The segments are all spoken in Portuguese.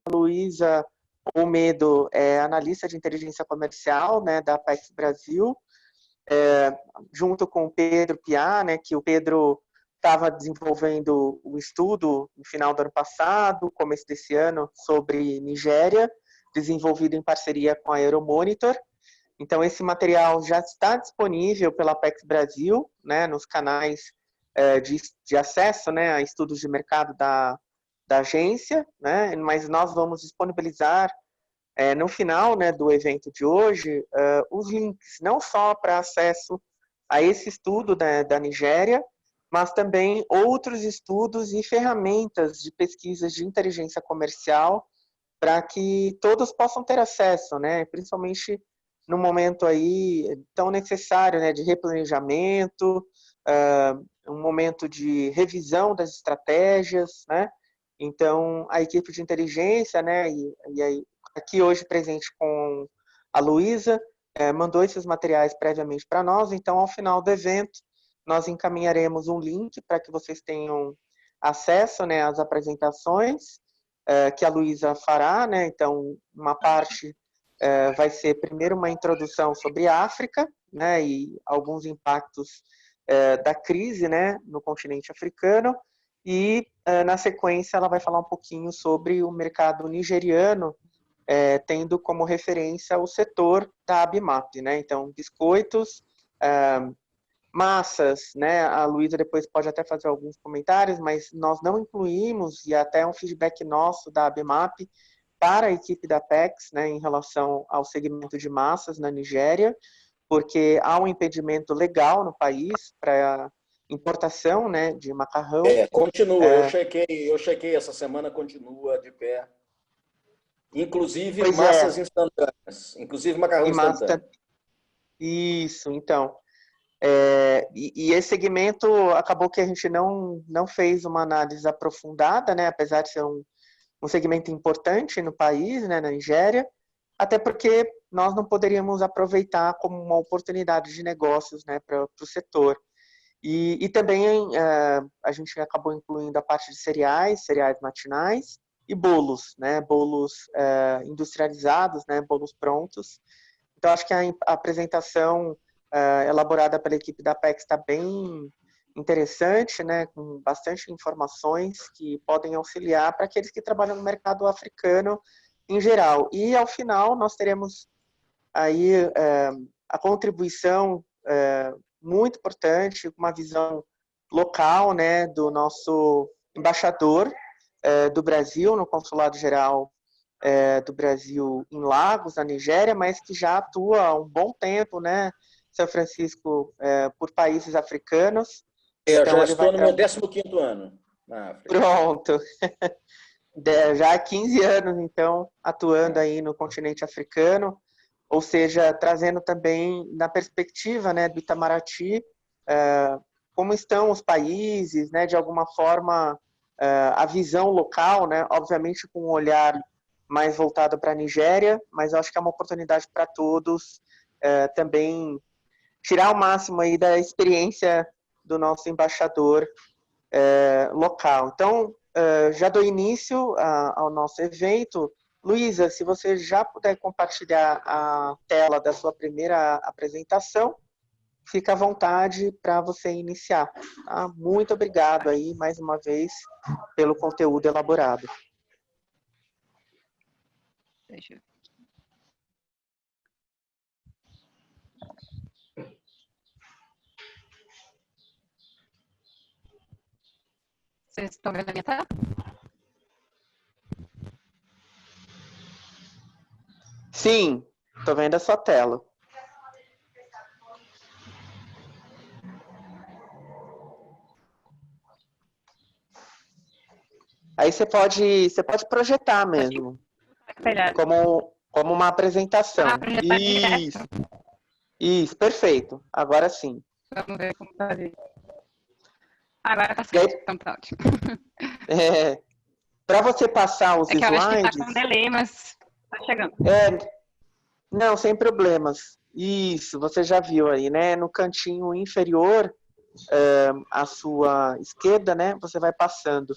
Luísa Olmedo é analista de inteligência comercial, né, da Apex Brasil, junto com o Pedro Piá, né, que o Pedro estava desenvolvendo um estudo no final do ano passado, começo desse ano, sobre Nigéria, desenvolvido em parceria com a Euromonitor. Então, esse material já está disponível pela Apex Brasil, né, nos canais de acesso, né, a estudos de mercado da agência, né, mas nós vamos disponibilizar no final, né, do evento de hoje os links, não só para acesso a esse estudo, né, da Nigéria, mas também outros estudos e ferramentas de pesquisas de inteligência comercial para que todos possam ter acesso, né, principalmente no momento aí tão necessário, né, de replanejamento, um momento de revisão das estratégias, né. Então, a equipe de inteligência, né, e aí, aqui hoje presente com a Luísa, mandou esses materiais previamente para nós, então, ao final do evento, nós encaminharemos um link para que vocês tenham acesso, né, às apresentações que a Luísa fará, né, então, uma parte vai ser primeiro uma introdução sobre a África, né, e alguns impactos da crise, né, no continente africano, e na sequência ela vai falar um pouquinho sobre o mercado nigeriano, tendo como referência o setor da Abimap, né, então biscoitos, massas, né, a Luísa depois pode até fazer alguns comentários, mas nós não incluímos, e até um feedback nosso da Abimap, para a equipe da Apex, né, em relação ao segmento de massas na Nigéria, porque há um impedimento legal no país para importação, né, de macarrão. Continua, eu chequei essa semana, continua de pé. Inclusive massas instantâneas, inclusive macarrão instantâneo. Isso, então. E esse segmento acabou que a gente não fez uma análise aprofundada, né, apesar de ser um segmento importante no país, né, na Nigéria, até porque nós não poderíamos aproveitar como uma oportunidade de negócios, né, para o setor. E também a gente acabou incluindo a parte de cereais matinais e bolos, né, bolos industrializados, né, bolos prontos. Então, acho que a apresentação elaborada pela equipe da Apex está bem interessante, né, com bastante informações que podem auxiliar para aqueles que trabalham no mercado africano em geral. E, ao final, nós teremos aí a contribuição muito importante, uma visão local, né, do nosso embaixador do Brasil, no Consulado Geral do Brasil em Lagos, na Nigéria, mas que já atua há um bom tempo, né, São Francisco, por países africanos. Então, já estou no meu 15º ano na África. Pronto. Já há 15 anos, então, atuando aí no continente africano, ou seja, trazendo também na perspectiva, né, do Itamaraty, como estão os países, né, de alguma forma, a visão local, né, obviamente com um olhar mais voltado para a Nigéria, mas eu acho que é uma oportunidade para todos também tirar o máximo aí da experiência do nosso embaixador local. Então, já dou início ao nosso evento. Luísa, se você já puder compartilhar a tela da sua primeira apresentação, fica à vontade para você iniciar. Tá? Muito obrigado aí, mais uma vez, pelo conteúdo elaborado. Deixa eu... Vocês estão vendo a minha tela? Sim, estou vendo a sua tela. Aí você pode projetar mesmo, como uma apresentação. Isso, perfeito. Agora sim. Vamos ver como está ali. Agora está certo, então tá ótimo. Para você passar os slides... eu acho que está com delay, mas está chegando. Não, sem problemas. Isso, você já viu aí, né? No cantinho inferior à sua esquerda, né, você vai passando.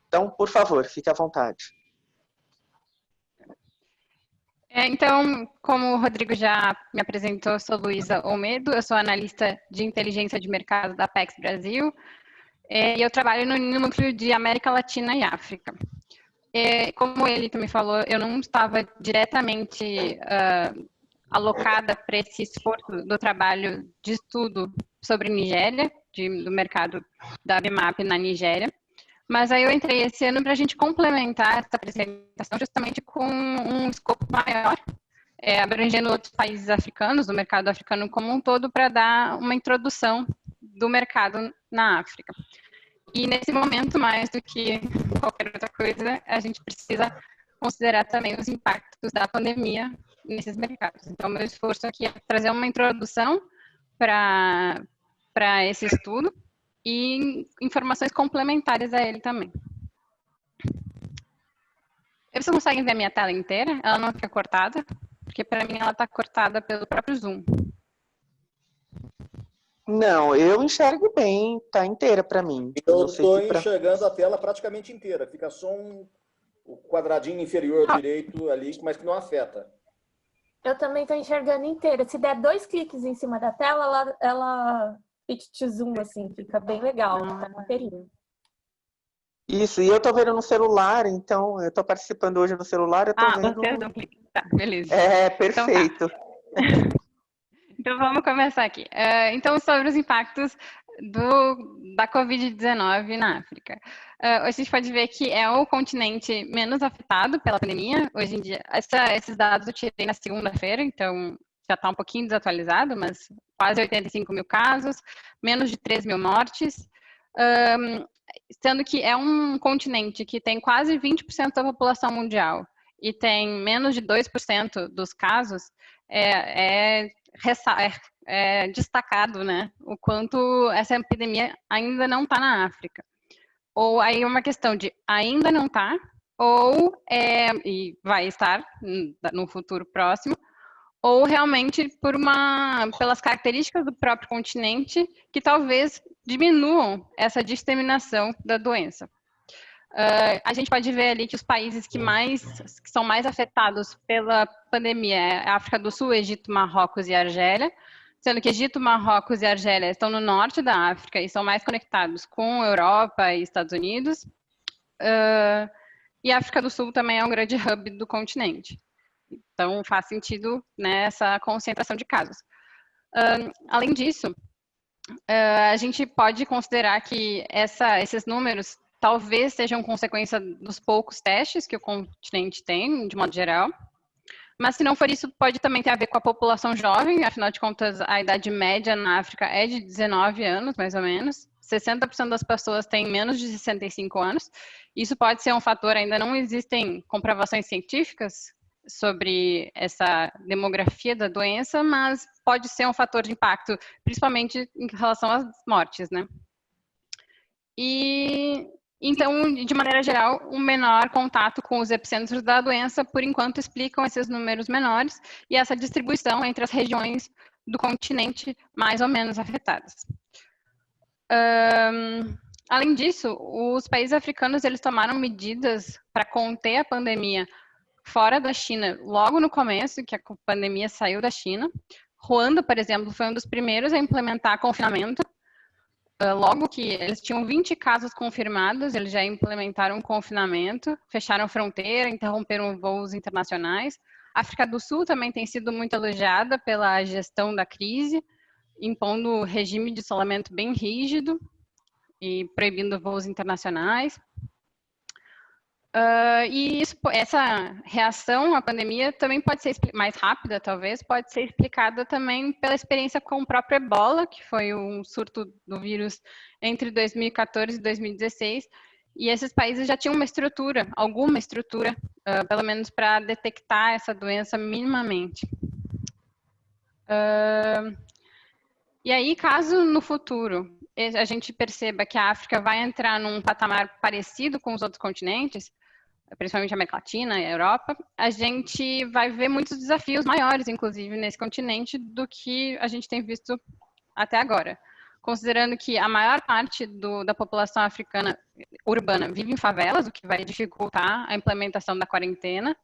Então, por favor, fique à vontade. Então, como o Rodrigo já me apresentou, eu sou Luísa Olmedo, eu sou analista de inteligência de mercado da Apex Brasil, e eu trabalho no núcleo de América Latina e África. Como ele também falou, eu não estava diretamente alocada para esse esforço do trabalho de estudo sobre Nigéria, do mercado da Bimap na Nigéria, mas aí eu entrei esse ano para a gente complementar essa apresentação justamente com um escopo maior, abrangendo outros países africanos, do mercado africano como um todo, para dar uma introdução do mercado na África. E nesse momento, mais do que qualquer outra coisa, a gente precisa considerar também os impactos da pandemia nesses mercados. Então, meu esforço aqui é trazer uma introdução para esse estudo e informações complementares a ele também. Vocês conseguem ver a minha tela inteira? Ela não fica cortada? Porque para mim ela está cortada pelo próprio Zoom. Não, eu enxergo bem, tá inteira para mim. Eu estou enxergando a tela praticamente inteira. Fica só o quadradinho inferior direito ali, mas que não afeta. Eu também estou enxergando inteira. Se der 2 cliques em cima da tela, ela pitch zoom, assim, fica bem legal, tá inteirinho. Isso, e eu tô vendo no celular, então eu tô participando hoje no celular, eu tô vendo... Você deu um clique. Tá, beleza. Perfeito. Então vamos começar aqui. Então, sobre os impactos da Covid-19 na África. A gente pode ver que é o continente menos afetado pela pandemia. Hoje em dia, esses dados eu tirei na segunda-feira, então já está um pouquinho desatualizado, mas quase 85 mil casos, menos de 3 mil mortes, sendo que é um continente que tem quase 20% da população mundial e tem menos de 2% dos casos, é destacado, né, o quanto essa epidemia ainda não está na África. Ou aí uma questão de ainda não está, ou e vai estar no futuro próximo, ou realmente pelas características do próprio continente que talvez diminuam essa disseminação da doença. A gente pode ver ali que os países que são mais afetados pela pandemia é a África do Sul, Egito, Marrocos e Argélia, sendo que Egito, Marrocos e Argélia estão no norte da África e são mais conectados com a Europa e Estados Unidos. E a África do Sul também é um grande hub do continente. Então, faz sentido, né, essa concentração de casos. Além disso, a gente pode considerar que esses números talvez sejam consequência dos poucos testes que o continente tem, de modo geral. Mas, se não for isso, pode também ter a ver com a população jovem. Afinal de contas, a idade média na África é de 19 anos, mais ou menos. 60% das pessoas têm menos de 65 anos. Isso pode ser um fator, ainda não existem comprovações científicas sobre essa demografia da doença, mas pode ser um fator de impacto, principalmente em relação às mortes, né? E então, de maneira geral, um menor contato com os epicentros da doença, por enquanto, explicam esses números menores e essa distribuição entre as regiões do continente mais ou menos afetadas. Além disso, os países africanos eles tomaram medidas para conter a pandemia fora da China, logo no começo, que a pandemia saiu da China. Ruanda, por exemplo, foi um dos primeiros a implementar confinamento. Logo que eles tinham 20 casos confirmados, eles já implementaram confinamento, fecharam fronteira, interromperam voos internacionais. A África do Sul também tem sido muito elogiada pela gestão da crise, impondo regime de isolamento bem rígido e proibindo voos internacionais. E essa reação à pandemia também pode ser mais rápida, talvez, pode ser explicada também pela experiência com o próprio Ebola, que foi um surto do vírus entre 2014 e 2016, e esses países já tinham alguma estrutura, pelo menos para detectar essa doença minimamente. E aí, caso no futuro a gente perceba que a África vai entrar num patamar parecido com os outros continentes, principalmente a América Latina e a Europa, a gente vai ver muitos desafios maiores, inclusive, nesse continente, do que a gente tem visto até agora. considerando que a maior parte da população africana urbana vive em favelas, o que vai dificultar a implementação da quarentena.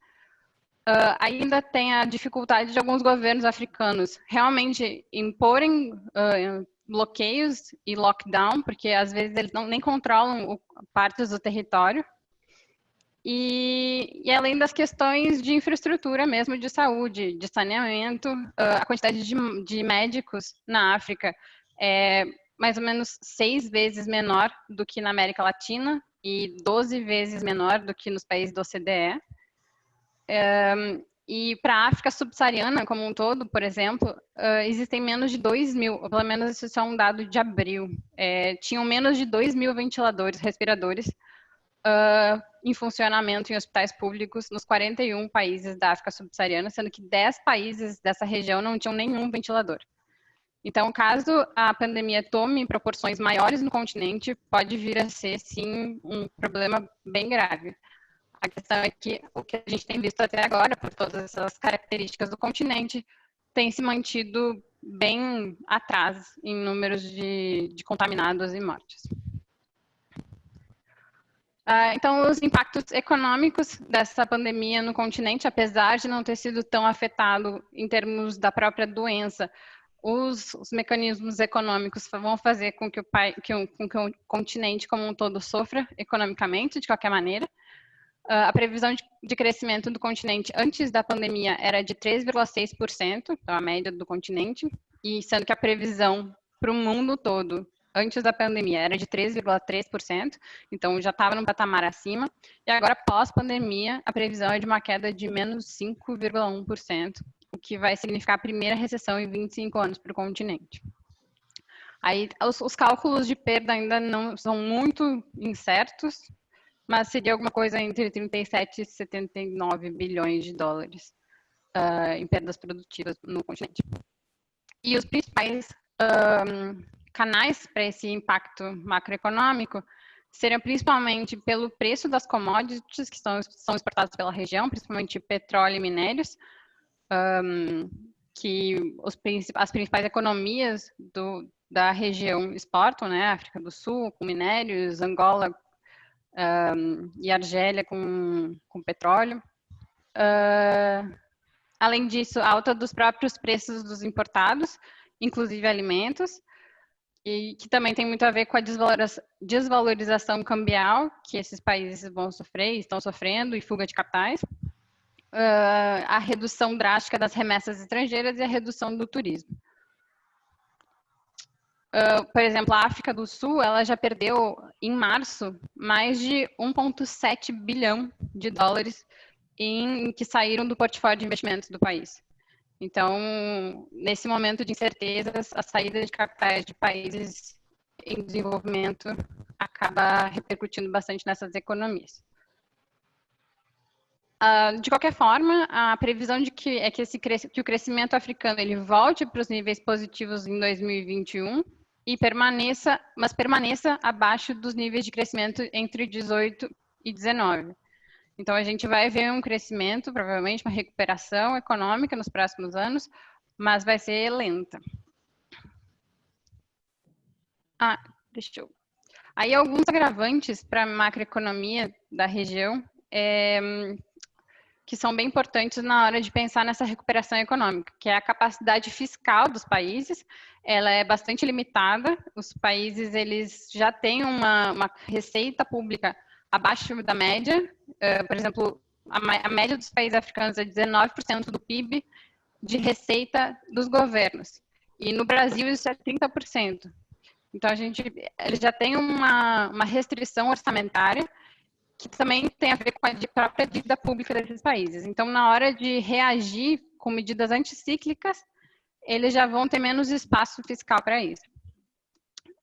Ainda tem a dificuldade de alguns governos africanos realmente imporem bloqueios e lockdown, porque às vezes eles nem controlam partes do território. E além das questões de infraestrutura mesmo, de saúde, de saneamento, a quantidade de médicos na África é mais ou menos 6 vezes menor do que na América Latina e 12 vezes menor do que nos países da OCDE. E para a África subsaariana como um todo, por exemplo, existem menos de 2.000, ou pelo menos isso é um dado de abril, tinham menos de 2.000 ventiladores, respiradores, em funcionamento em hospitais públicos nos 41 países da África subsaariana, sendo que 10 países dessa região não tinham nenhum ventilador. Então, caso a pandemia tome proporções maiores no continente, pode vir a ser, sim, um problema bem grave. A questão é que o que a gente tem visto até agora, por todas essas características do continente, tem se mantido bem atrás em números de contaminados e mortes. Então, os impactos econômicos dessa pandemia no continente, apesar de não ter sido tão afetado em termos da própria doença, os mecanismos econômicos vão fazer com que o continente como um todo sofra economicamente, de qualquer maneira. A previsão de crescimento do continente antes da pandemia era de 3,6%, então a média do continente, e sendo que a previsão para o mundo todo antes da pandemia era de 3,3%, então já estava num patamar acima, e agora pós-pandemia a previsão é de uma queda de menos 5,1%, o que vai significar a primeira recessão em 25 anos para o continente. Aí os cálculos de perda ainda não são muito incertos, mas seria alguma coisa entre 37 e 79 bilhões de dólares em perdas produtivas no continente. E os principais canais para esse impacto macroeconômico seriam principalmente pelo preço das commodities que são exportadas pela região, principalmente petróleo e minérios, que as principais economias da região exportam, né? África do Sul com minérios, Angola e Argélia com petróleo. Além disso, a alta dos próprios preços dos importados, inclusive alimentos, e que também tem muito a ver com a desvalorização cambial que esses países vão sofrer, estão sofrendo, e fuga de capitais, a redução drástica das remessas estrangeiras e a redução do turismo. Por exemplo, a África do Sul, ela já perdeu, em março, mais de 1,7 bilhão de dólares que saíram do portfólio de investimentos do país. Então, nesse momento de incertezas, a saída de capitais de países em desenvolvimento acaba repercutindo bastante nessas economias. De qualquer forma, a previsão de que o crescimento africano ele volte para os níveis positivos em 2021 e permaneça abaixo dos níveis de crescimento entre 18 e 19. Então, a gente vai ver um crescimento, provavelmente uma recuperação econômica nos próximos anos, mas vai ser lenta. Aí, alguns agravantes para a macroeconomia da região, que são bem importantes na hora de pensar nessa recuperação econômica, que é a capacidade fiscal dos países. Ela é bastante limitada. Os países eles já têm uma receita pública abaixo da média. Por exemplo, a média dos países africanos é 19% do PIB de receita dos governos. E no Brasil isso é 30%. Então, eles já tem uma restrição orçamentária que também tem a ver com a própria dívida pública desses países. Então, na hora de reagir com medidas anticíclicas, eles já vão ter menos espaço fiscal para isso.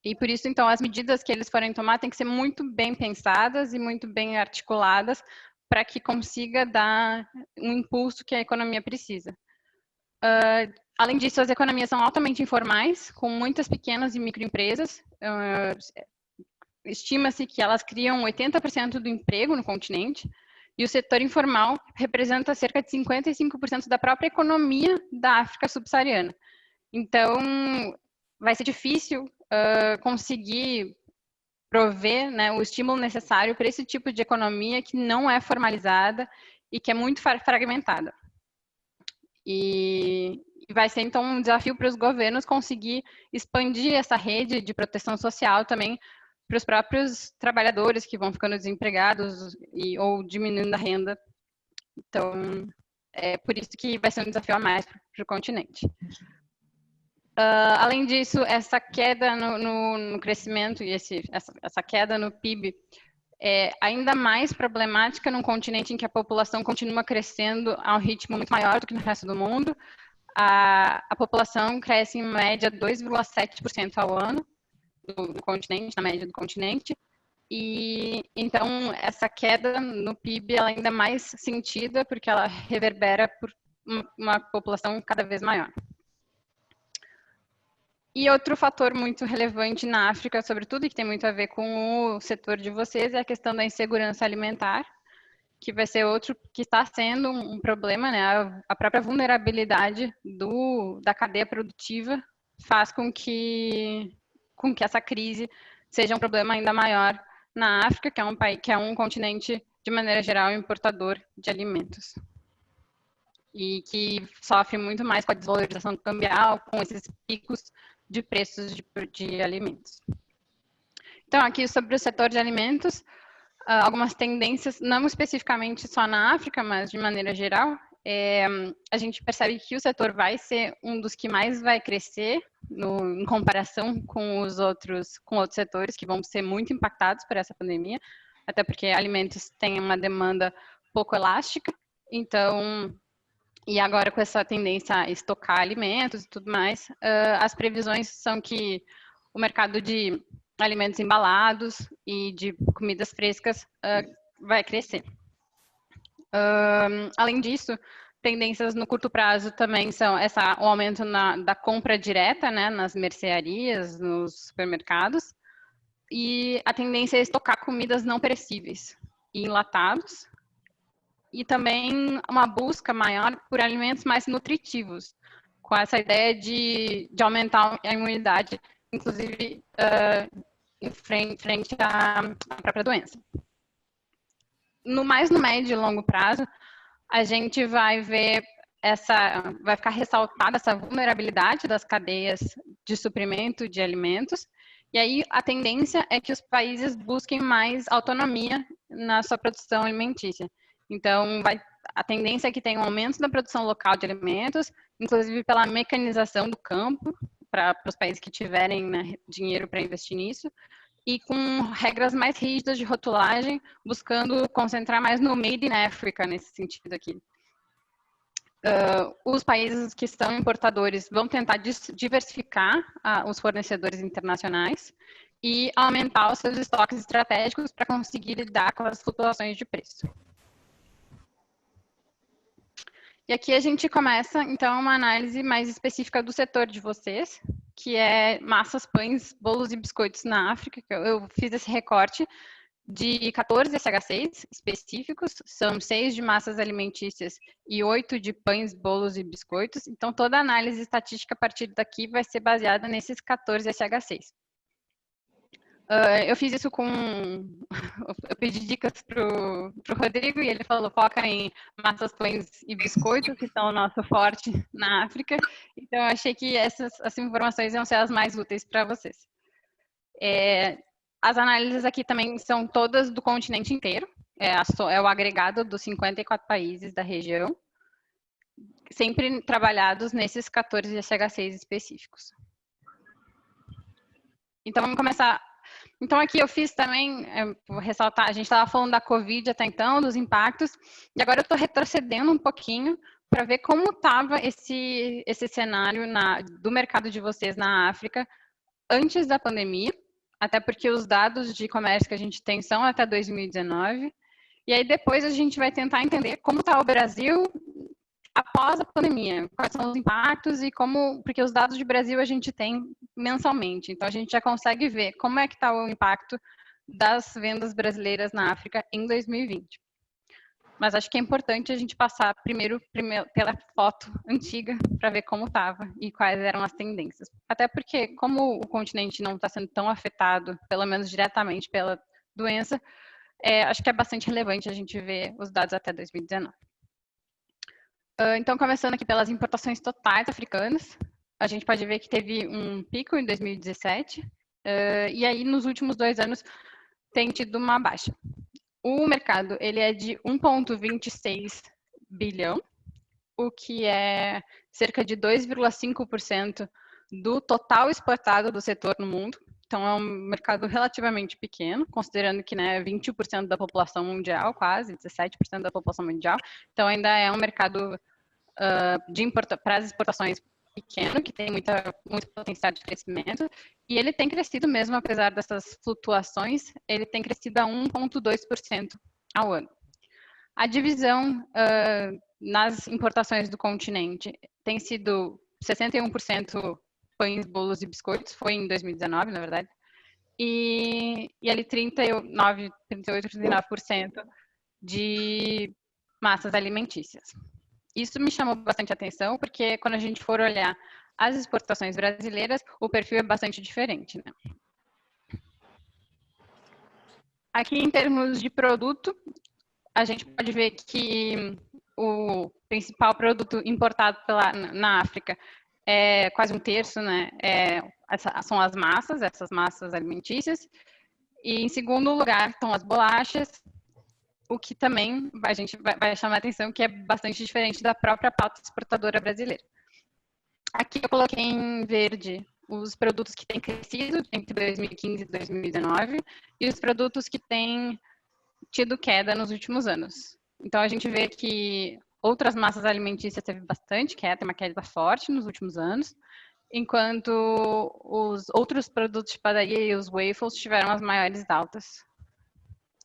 E por isso, então, as medidas que eles forem tomar têm que ser muito bem pensadas e muito bem articuladas para que consiga dar um impulso que a economia precisa. Além disso, as economias são altamente informais, com muitas pequenas e microempresas. Estima-se que elas criam 80% do emprego no continente, e o setor informal representa cerca de 55% da própria economia da África subsaariana. Então, vai ser difícil conseguir prover, né, o estímulo necessário para esse tipo de economia que não é formalizada e que é muito fragmentada. E vai ser, então, um desafio para os governos conseguir expandir essa rede de proteção social também para os próprios trabalhadores que vão ficando desempregados ou diminuindo a renda. Então, é por isso que vai ser um desafio a mais para o continente. Além disso, essa queda no crescimento e essa queda no PIB é ainda mais problemática num continente em que a população continua crescendo a um ritmo muito maior do que no resto do mundo. A população cresce em média 2,7% ao ano no continente, na média do continente. E então essa queda no PIB ela ainda é mais sentida porque ela reverbera por uma população cada vez maior. E outro fator muito relevante na África, sobretudo, e que tem muito a ver com o setor de vocês, é a questão da insegurança alimentar, que vai ser outro que está sendo um problema, né? A própria vulnerabilidade da cadeia produtiva faz com que essa crise seja um problema ainda maior na África, que é um continente, de maneira geral, importador de alimentos. E que sofre muito mais com a desvalorização cambial, com esses picos de preços de alimentos. Então, aqui sobre o setor de alimentos, algumas tendências, não especificamente só na África, mas de maneira geral, a gente percebe que o setor vai ser um dos que mais vai crescer em comparação com outros setores que vão ser muito impactados por essa pandemia, até porque alimentos têm uma demanda pouco elástica, então, e agora com essa tendência a estocar alimentos e tudo mais, as previsões são que o mercado de alimentos embalados e de comidas frescas vai crescer. Além disso, tendências no curto prazo também são o aumento da compra direta, né, nas mercearias, nos supermercados, e a tendência é estocar comidas não perecíveis e enlatados, e também uma busca maior por alimentos mais nutritivos, com essa ideia de aumentar a imunidade, inclusive em frente à própria doença. No médio e longo prazo, a gente vai ver vai ficar ressaltada essa vulnerabilidade das cadeias de suprimento de alimentos, e aí a tendência é que os países busquem mais autonomia na sua produção alimentícia. Então, a tendência é que tenha um aumento da produção local de alimentos, inclusive pela mecanização do campo, para os países que tiverem, né, dinheiro para investir nisso, e com regras mais rígidas de rotulagem, buscando concentrar mais no Made in Africa, nesse sentido aqui. Os países que são importadores vão tentar diversificar os fornecedores internacionais e aumentar os seus estoques estratégicos para conseguir lidar com as flutuações de preço. E aqui a gente começa, então, uma análise mais específica do setor de vocês, que é massas, pães, bolos e biscoitos na África. Eu fiz esse recorte de 14 SH6 específicos, são 6 de massas alimentícias e 8 de pães, bolos e biscoitos. Então, toda a análise estatística a partir daqui vai ser baseada nesses 14 SH6. Eu fiz isso eu pedi dicas pro Rodrigo e ele falou, foca em massas, pães e biscoitos, que são o nosso forte na África. Então, eu achei que essas informações iam ser as mais úteis para vocês. As análises aqui também são todas do continente inteiro, é o agregado dos 54 países da região, sempre trabalhados nesses 14 SH6 específicos. Então, vamos começar. Então, aqui eu fiz também, vou ressaltar, a gente estava falando da Covid até então, dos impactos, e agora eu estou retrocedendo um pouquinho para ver como estava esse cenário do mercado de vocês na África antes da pandemia, até porque os dados de comércio que a gente tem são até 2019, e aí depois a gente vai tentar entender como está o Brasil após a pandemia, quais são os impactos e porque os dados de Brasil a gente tem mensalmente, então a gente já consegue ver como é que está o impacto das vendas brasileiras na África em 2020. Mas acho que é importante a gente passar primeiro pela foto antiga para ver como estava e quais eram as tendências. Até porque, como o continente não está sendo tão afetado, pelo menos diretamente pela doença, acho que é bastante relevante a gente ver os dados até 2019. Então, começando aqui pelas importações totais africanas, a gente pode ver que teve um pico em 2017, e aí nos últimos 2 anos tem tido uma baixa. O mercado ele é de 1,26 bilhão, o que é cerca de 2,5% do total exportado do setor no mundo. Então, é um mercado relativamente pequeno, considerando que 20% da população mundial, quase 17% da população mundial. Então, ainda é um mercado para as exportações pequeno, que tem muito potencial de crescimento, e ele tem crescido mesmo, apesar dessas flutuações, ele tem crescido a 1,2% ao ano. A divisão nas importações do continente tem sido 61% pães, bolos e biscoitos, foi em 2019, na verdade, e ali 38, 39% de massas alimentícias. Isso me chamou bastante atenção, porque quando a gente for olhar as exportações brasileiras, o perfil é bastante diferente, né? Aqui, em termos de produto, a gente pode ver que o principal produto importado na África é quase 1/3, né? São as massas, essas massas alimentícias. E, em segundo lugar, estão as bolachas, o que também a gente vai chamar a atenção, que é bastante diferente da própria pauta exportadora brasileira. Aqui eu coloquei em verde os produtos que têm crescido entre 2015 e 2019 e os produtos que têm tido queda nos últimos anos. Então, a gente vê que outras massas alimentícias teve bastante queda, tem uma queda forte nos últimos anos, enquanto os outros produtos de padaria e os waffles tiveram as maiores altas.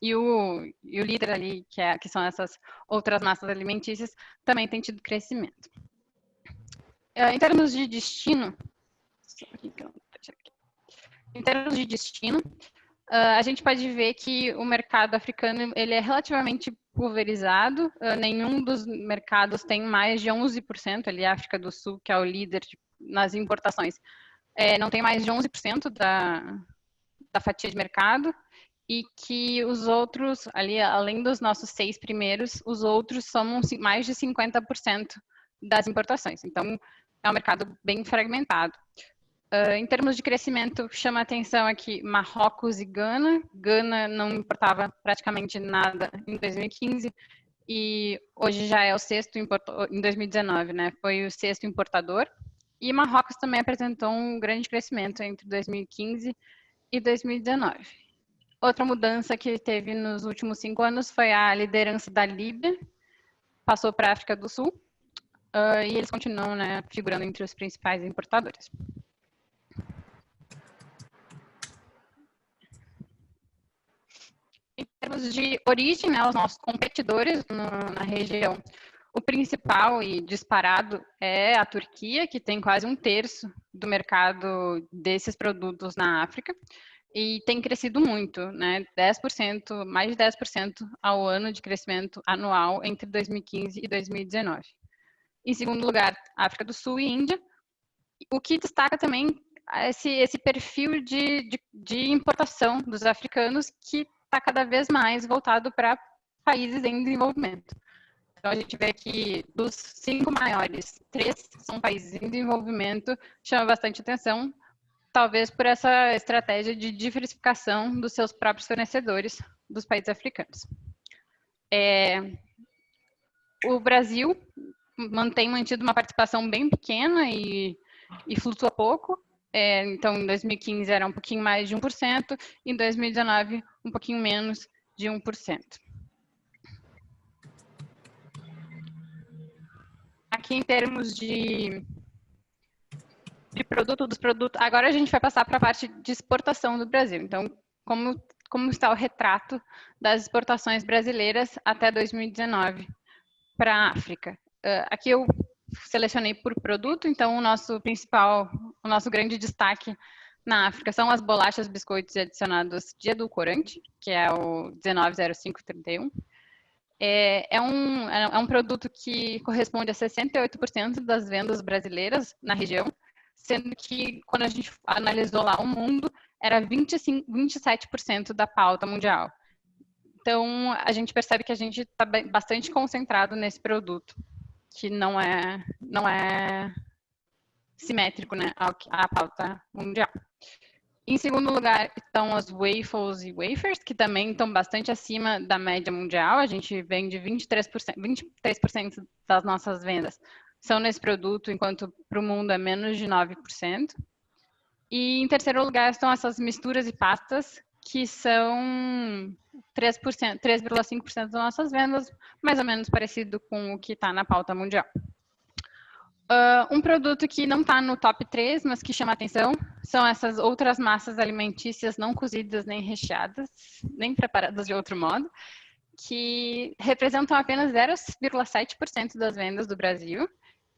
E o líder ali, que são essas outras massas alimentícias, também tem tido crescimento. Em termos de destino, a gente pode ver que o mercado africano ele é relativamente pulverizado. Nenhum dos mercados tem mais de 11%. Ali, a África do Sul, que é o líder nas importações, não tem mais de 11% da fatia de mercado. E que os outros, ali, além dos nossos 6 primeiros, os outros somam mais de 50% das importações. Então, é um mercado bem fragmentado. Em termos de crescimento, chama a atenção aqui Marrocos e Gana. Gana não importava praticamente nada em 2015 e hoje já é o 6º importador, em 2019, né? Foi o 6º importador. E Marrocos também apresentou um grande crescimento entre 2015 e 2019. Outra mudança que teve nos últimos 5 anos foi a liderança da Líbia, passou para a África do Sul, e eles continuam, né, figurando entre os principais importadores. Em termos de origem, né, os nossos competidores na região, o principal e disparado é a Turquia, que tem quase 1/3 do mercado desses produtos na África. E tem crescido muito, né? 10%, mais de 10% ao ano de crescimento anual entre 2015 e 2019. Em segundo lugar, África do Sul e Índia. O que destaca também esse perfil de importação dos africanos que está cada vez mais voltado para países em desenvolvimento. Então, a gente vê que dos 5 maiores, 3 são países em desenvolvimento, chama bastante atenção, talvez por essa estratégia de diversificação dos seus próprios fornecedores dos países africanos. O Brasil mantém mantido uma participação bem pequena e flutua pouco. Então, em 2015 era um pouquinho mais de 1%, em 2019 um pouquinho menos de 1%. Aqui em termos de dos produtos. Agora a gente vai passar para a parte de exportação do Brasil. Então, como está o retrato das exportações brasileiras até 2019 para a África? Aqui eu selecionei por produto, então o nosso grande destaque na África são as bolachas, biscoitos e adicionados de edulcorante, que é o 190531. É um produto que corresponde a 68% das vendas brasileiras na região, sendo que, quando a gente analisou lá o mundo, era 27% da pauta mundial. Então, a gente percebe que a gente está bastante concentrado nesse produto, que não é simétrico, né, à pauta mundial. Em segundo lugar, estão as waffles e wafers, que também estão bastante acima da média mundial. A gente vende 23% das nossas vendas são nesse produto, enquanto para o mundo é menos de 9%. E em terceiro lugar estão essas misturas e pastas, que são 3,5% das nossas vendas, mais ou menos parecido com o que está na pauta mundial. Um produto que não está no top 3, mas que chama atenção, são essas outras massas alimentícias não cozidas nem recheadas, nem preparadas de outro modo, que representam apenas 0,7% das vendas do Brasil.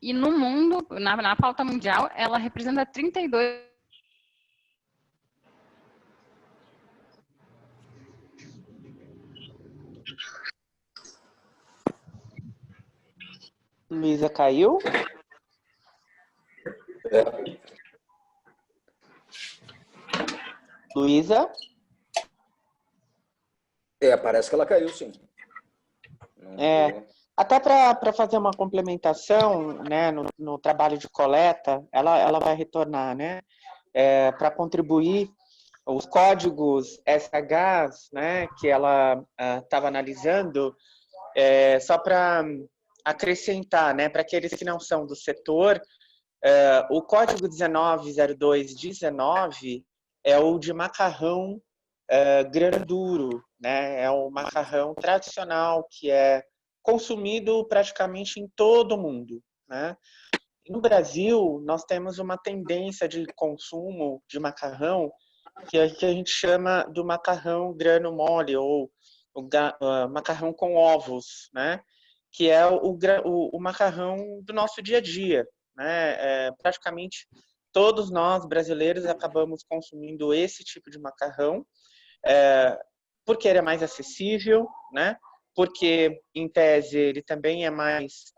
E no mundo, na pauta mundial, ela representa 32%. Luísa caiu? Luísa? Parece que ela caiu, sim. Até para fazer uma complementação, né, no trabalho de coleta, ela vai retornar, né, para contribuir os códigos SHs, né, que ela estava analisando, só para acrescentar, né, para aqueles que não são do setor, o código 190219 é o de macarrão grão duro, né, é o macarrão tradicional que é consumido praticamente em todo o mundo, né? No Brasil, nós temos uma tendência de consumo de macarrão que a gente chama do macarrão grano mole, ou macarrão com ovos, né? Que é o macarrão do nosso dia a dia, né? Praticamente todos nós, brasileiros, acabamos consumindo esse tipo de macarrão, porque ele é mais acessível, né? Porque, em tese, ele também é mais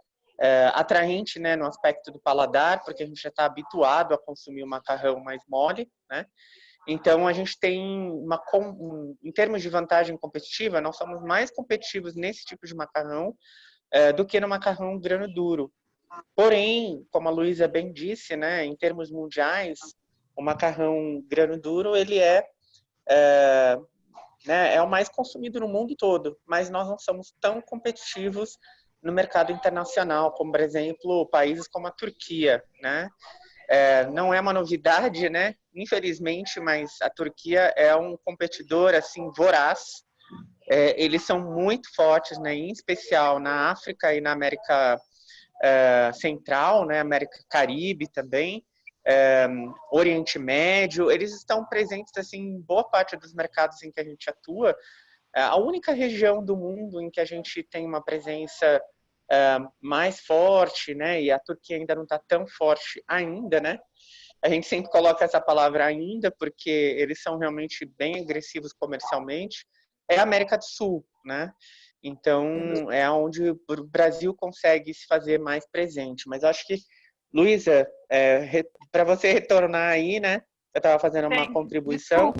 atraente, né, no aspecto do paladar, porque a gente já está habituado a consumir o macarrão mais mole, né? Então, a gente tem em termos de vantagem competitiva, nós somos mais competitivos nesse tipo de macarrão do que no macarrão grano duro. Porém, como a Luísa bem disse, né, em termos mundiais, o macarrão grano duro, ele é o mais consumido no mundo todo, mas nós não somos tão competitivos no mercado internacional, como, por exemplo, países como a Turquia, né? Não é uma novidade, né? Infelizmente, mas a Turquia é um competidor assim voraz. Eles são muito fortes, né? Em especial na África e na América Central, né? América Caribe também. Oriente Médio, eles estão presentes assim, em boa parte dos mercados em que a gente atua. A única região do mundo em que a gente tem uma presença mais forte, né, e a Turquia ainda não está tão forte ainda, né, a gente sempre coloca essa palavra ainda, porque eles são realmente bem agressivos comercialmente, é a América do Sul, né, então é onde o Brasil consegue se fazer mais presente, mas acho que Luísa, para você retornar aí, né? Eu estava fazendo uma contribuição.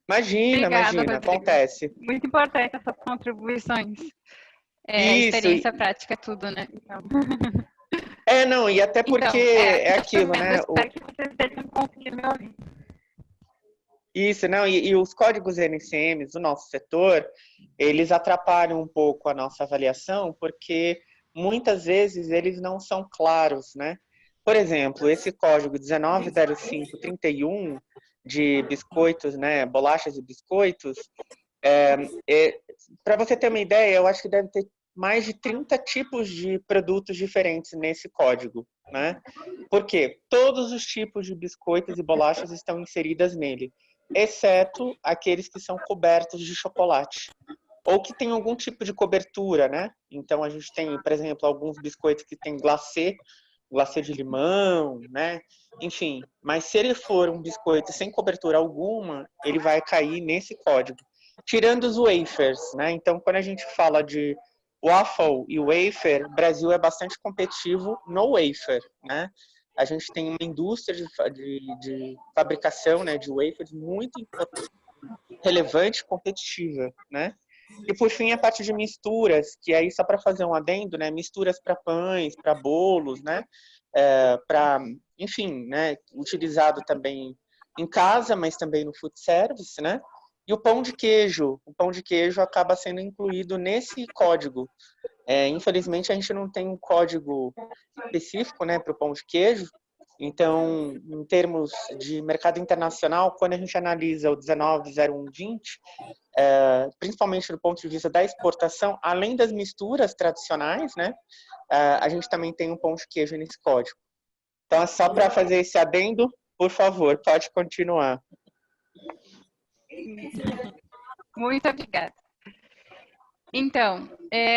Imagina, Rodrigo. Acontece. Muito importante essas contribuições. Experiência prática é tudo, né? Então... não, e até porque é aquilo, né? Eu espero que vocês estejam conseguindo me ouvir. Isso, não, e os códigos NCMs do nosso setor, eles atrapalham um pouco a nossa avaliação, porque muitas vezes eles não são claros, né? Por exemplo, esse código 190531 de biscoitos, né, bolachas e biscoitos, para você ter uma ideia, eu acho que deve ter mais de 30 tipos de produtos diferentes nesse código, né? Porque todos os tipos de biscoitos e bolachas estão inseridas nele, exceto aqueles que são cobertos de chocolate, ou que tem algum tipo de cobertura, né? Então, a gente tem, por exemplo, alguns biscoitos que tem glacê de limão, né? Enfim, mas se ele for um biscoito sem cobertura alguma, ele vai cair nesse código. tirando os wafers, né? Então, quando a gente fala de waffle e wafer, o Brasil é bastante competitivo no wafer, né? A gente tem uma indústria de fabricação, né, de wafers muito relevante, competitiva, né? E por fim a parte de misturas, que aí só para fazer um adendo, né, misturas para pães, para bolos, né, para, enfim, né, utilizado também em casa, mas também no food service, né? E o pão de queijo acaba sendo incluído nesse código. Infelizmente a gente não tem um código específico, né, para o pão de queijo. Então, em termos de mercado internacional, quando a gente analisa o 190120, principalmente do ponto de vista da exportação, além das misturas tradicionais, né, a gente também tem um pão de queijo nesse código. Então, é só para fazer esse adendo, por favor, pode continuar. Muito obrigada. Então,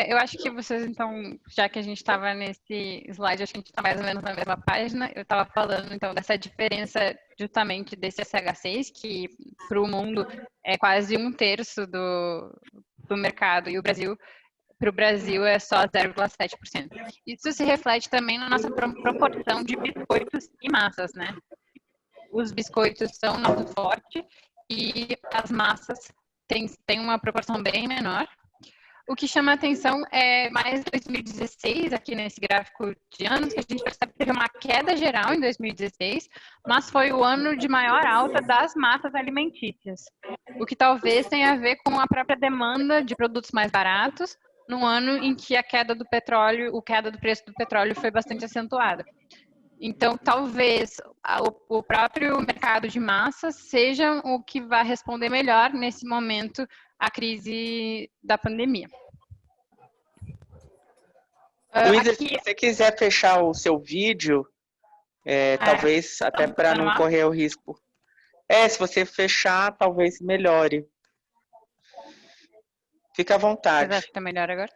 eu acho que vocês, então, já que a gente estava nesse slide, acho que a gente está mais ou menos na mesma página, eu estava falando, então, dessa diferença justamente desse SH6, que para o mundo é quase 1/3 do mercado, e para o Brasil é só 0,7%. Isso se reflete também na nossa proporção de biscoitos e massas, né? Os biscoitos são nosso forte e as massas têm uma proporção bem menor. O que chama a atenção é mais 2016, aqui nesse gráfico de anos, que a gente percebe que teve uma queda geral em 2016, mas foi o ano de maior alta das massas alimentícias, o que talvez tenha a ver com a própria demanda de produtos mais baratos, num ano em que a queda do preço do petróleo foi bastante acentuada. Então, talvez o próprio mercado de massas seja o que vai responder melhor nesse momento à crise da pandemia. Luísa, se você quiser fechar o seu vídeo, talvez até para não correr o risco. Se você fechar, talvez melhore. Fica à vontade. Você acha que está melhor agora?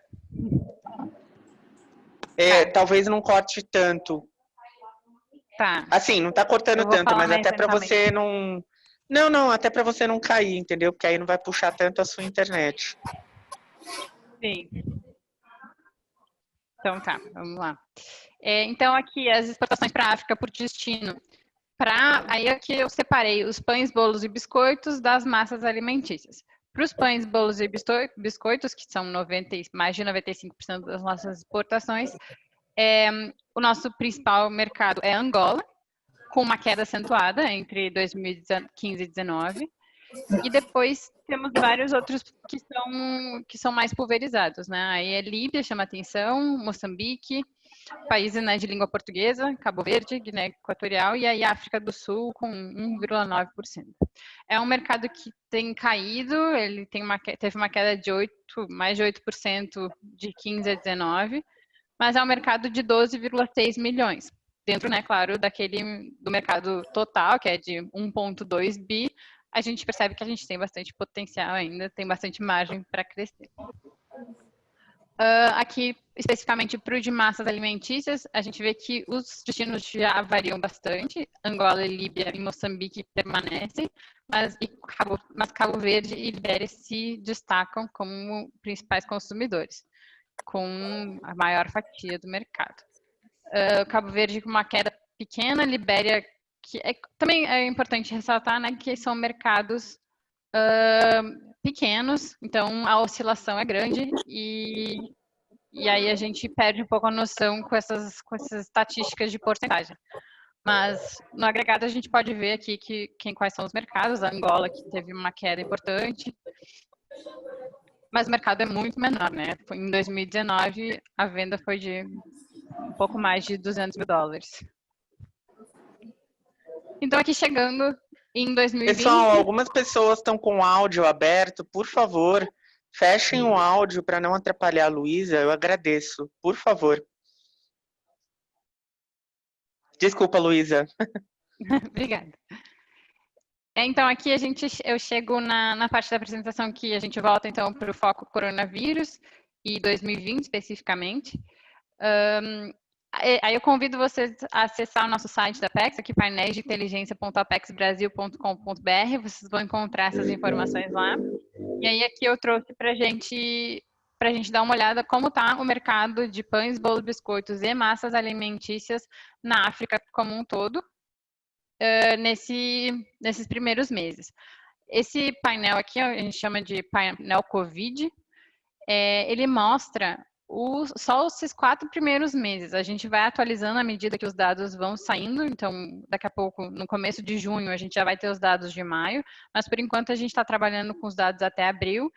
Talvez não corte tanto. Tá. Assim, não tá cortando tanto, mas até para você não... Não, até para você não cair, entendeu? Porque aí não vai puxar tanto a sua internet. Sim. Então tá, vamos lá. Então aqui as exportações para a África por destino. Aí aqui eu separei os pães, bolos e biscoitos das massas alimentícias. Para os pães, bolos e biscoitos, que são mais de 95% das nossas exportações, o nosso principal mercado é Angola, com uma queda acentuada entre 2015 e 2019. E depois temos vários outros que são mais pulverizados, né? Aí Líbia chama atenção, Moçambique, países, né, de língua portuguesa, Cabo Verde, Guiné Equatorial e aí África do Sul com 1,9%. É um mercado que tem caído, ele teve uma queda de mais de 8% de 15 a 19, mas é um mercado de 12,6 milhões. Dentro, né, claro, do mercado total, que é de 1,2 bi, a gente percebe que a gente tem bastante potencial ainda, tem bastante margem para crescer. Aqui, especificamente para o de massas alimentícias, a gente vê que os destinos já variam bastante. Angola, Líbia e Moçambique permanecem, mas Cabo Verde e Libéria se destacam como principais consumidores, com a maior fatia do mercado. Cabo Verde com uma queda pequena, Libéria, também é importante ressaltar, né, que são mercados pequenos, então a oscilação é grande e aí a gente perde um pouco a noção com essas estatísticas de porcentagem. Mas no agregado a gente pode ver aqui quais são os mercados. A Angola, que teve uma queda importante, mas o mercado é muito menor, né? Em 2019 a venda foi de um pouco mais de $200 mil. Então aqui chegando em 2020... Pessoal, algumas pessoas estão com o áudio aberto, por favor, fechem o áudio para não atrapalhar a Luísa, eu agradeço, por favor. Desculpa, Luísa. Obrigada. Então aqui eu chego na parte da apresentação que a gente volta então para o foco coronavírus e 2020 especificamente. Aí eu convido vocês a acessar o nosso site da Apex, aqui painéis de inteligência.apexbrasil.com.br, vocês vão encontrar essas informações lá. E aí aqui eu trouxe para gente dar uma olhada como está o mercado de pães, bolos, biscoitos e massas alimentícias na África como um todo, nesses primeiros meses. Esse painel aqui, a gente chama de painel Covid, ele mostra só esses 4 primeiros meses. A gente vai atualizando à medida que os dados vão saindo, então daqui a pouco, no começo de junho, a gente já vai ter os dados de maio, mas por enquanto a gente está trabalhando com os dados até abril,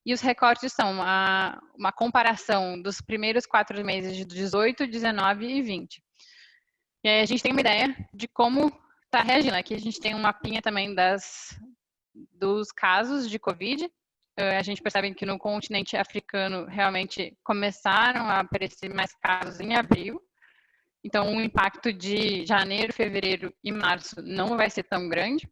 e os recortes são uma comparação dos primeiros 4 meses de 18, 19 e 20. E aí a gente tem uma ideia de como está reagindo. Aqui a gente tem um mapinha também dos casos de Covid. A gente percebe que no continente africano realmente começaram a aparecer mais casos em abril. Então, o impacto de janeiro, fevereiro e março não vai ser tão grande.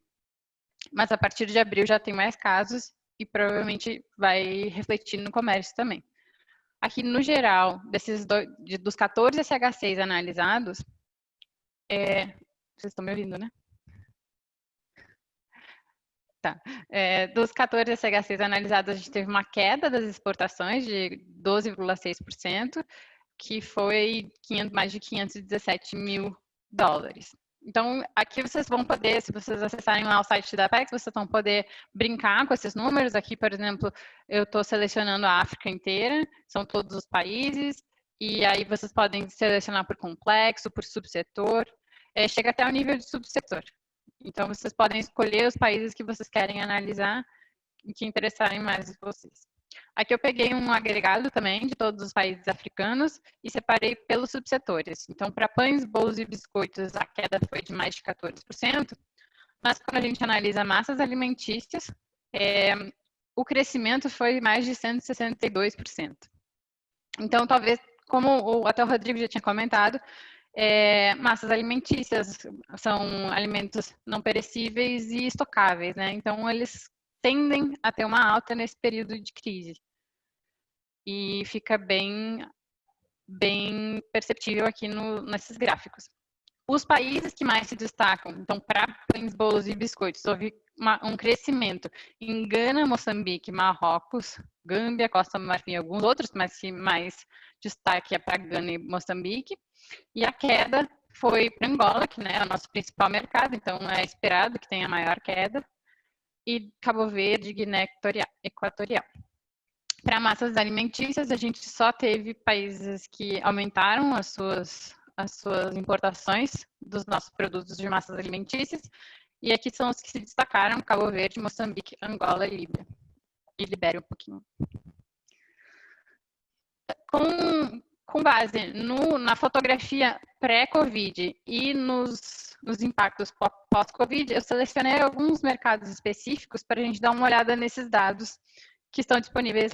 Mas a partir de abril já tem mais casos e provavelmente vai refletir no comércio também. Aqui, no geral, dos 14 SH6 analisados, vocês estão me ouvindo, né? Tá. Dos 14 SH6 analisados, a gente teve uma queda das exportações de 12,6%, que foi mais de 517 mil dólares. Então, aqui vocês vão poder, se vocês acessarem lá o site da Apex, vocês vão poder brincar com esses números. Aqui, por exemplo, eu estou selecionando a África inteira, são todos os países, e aí vocês podem selecionar por complexo, por subsetor, chega até o nível de subsetor. Então, vocês podem escolher os países que vocês querem analisar e que interessarem mais de vocês. Aqui eu peguei um agregado também de todos os países africanos e separei pelos subsetores. Então, para pães, bolos e biscoitos, a queda foi de mais de 14%, mas quando a gente analisa massas alimentícias, o crescimento foi mais de 162%. Então, talvez, como até o Rodrigo já tinha comentado, massas alimentícias são alimentos não perecíveis e estocáveis, né? Então, eles tendem a ter uma alta nesse período de crise. E fica bem perceptível aqui nesses gráficos. Os países que mais se destacam, então, para pães, bolos e biscoitos, houve um crescimento em Gana, Moçambique, Marrocos, Gâmbia, Costa do Marfim e alguns outros, mas que mais destaque é para Gana e Moçambique. E a queda foi para Angola, que é o nosso principal mercado, então é esperado que tenha maior queda, e Cabo Verde e Guiné Equatorial. Para massas alimentícias, a gente só teve países que aumentaram as suas importações dos nossos produtos de massas alimentícias, e aqui são os que se destacaram: Cabo Verde, Moçambique, Angola e Líbia. E Libéria um pouquinho. Com base na fotografia pré-Covid e nos impactos pós-Covid, eu selecionei alguns mercados específicos para a gente dar uma olhada nesses dados que estão disponíveis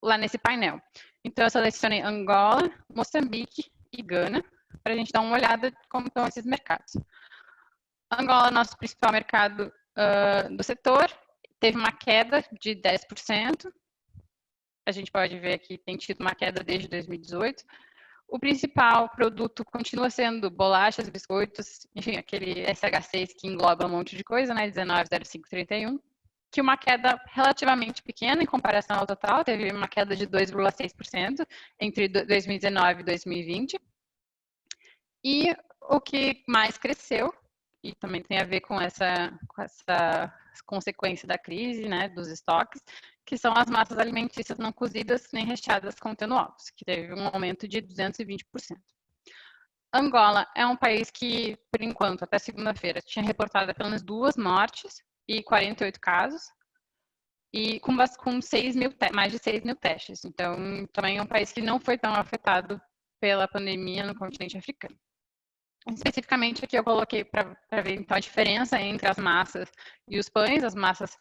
lá nesse painel. Então, eu selecionei Angola, Moçambique e Gana, para a gente dar uma olhada como estão esses mercados. Angola, nosso principal mercado do setor, teve uma queda de 10%. A gente pode ver aqui, tem tido uma queda desde 2018. O principal produto continua sendo bolachas, biscoitos, enfim, aquele SH6 que engloba um monte de coisa, né, 19,0531, que uma queda relativamente pequena em comparação ao total, teve uma queda de 2,6% entre 2019 e 2020. E o que mais cresceu, e também tem a ver com essa consequência da crise, né, dos estoques, que são as massas alimentícias não cozidas nem recheadas contendo ovos, que teve um aumento de 220%. Angola é um país que, por enquanto, até segunda-feira, tinha reportado apenas 2 mortes e 48 casos, e com mais de 6 mil testes. Então, também é um país que não foi tão afetado pela pandemia no continente africano. Especificamente aqui eu coloquei para ver então a diferença entre as massas e os pães, as massas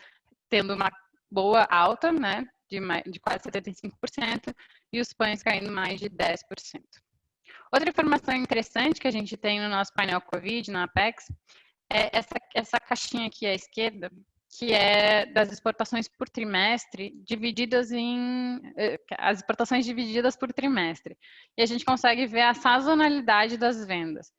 tendo uma boa alta, né, de quase 75%, e os pães caindo mais de 10%. Outra informação interessante que a gente tem no nosso painel Covid, na Apex, é essa caixinha aqui à esquerda, que é das exportações por trimestre, as exportações divididas por trimestre. E a gente consegue ver a sazonalidade das vendas.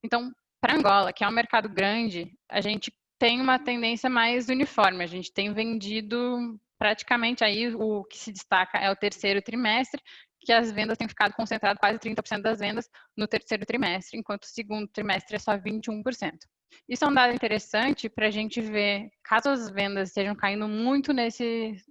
Então, para Angola, que é um mercado grande, a gente tem uma tendência mais uniforme. A gente tem vendido praticamente aí, o que se destaca é o terceiro trimestre, que as vendas têm ficado concentradas, quase 30% das vendas no terceiro trimestre, enquanto o segundo trimestre é só 21%. Isso é um dado interessante para a gente ver, caso as vendas estejam caindo muito nesse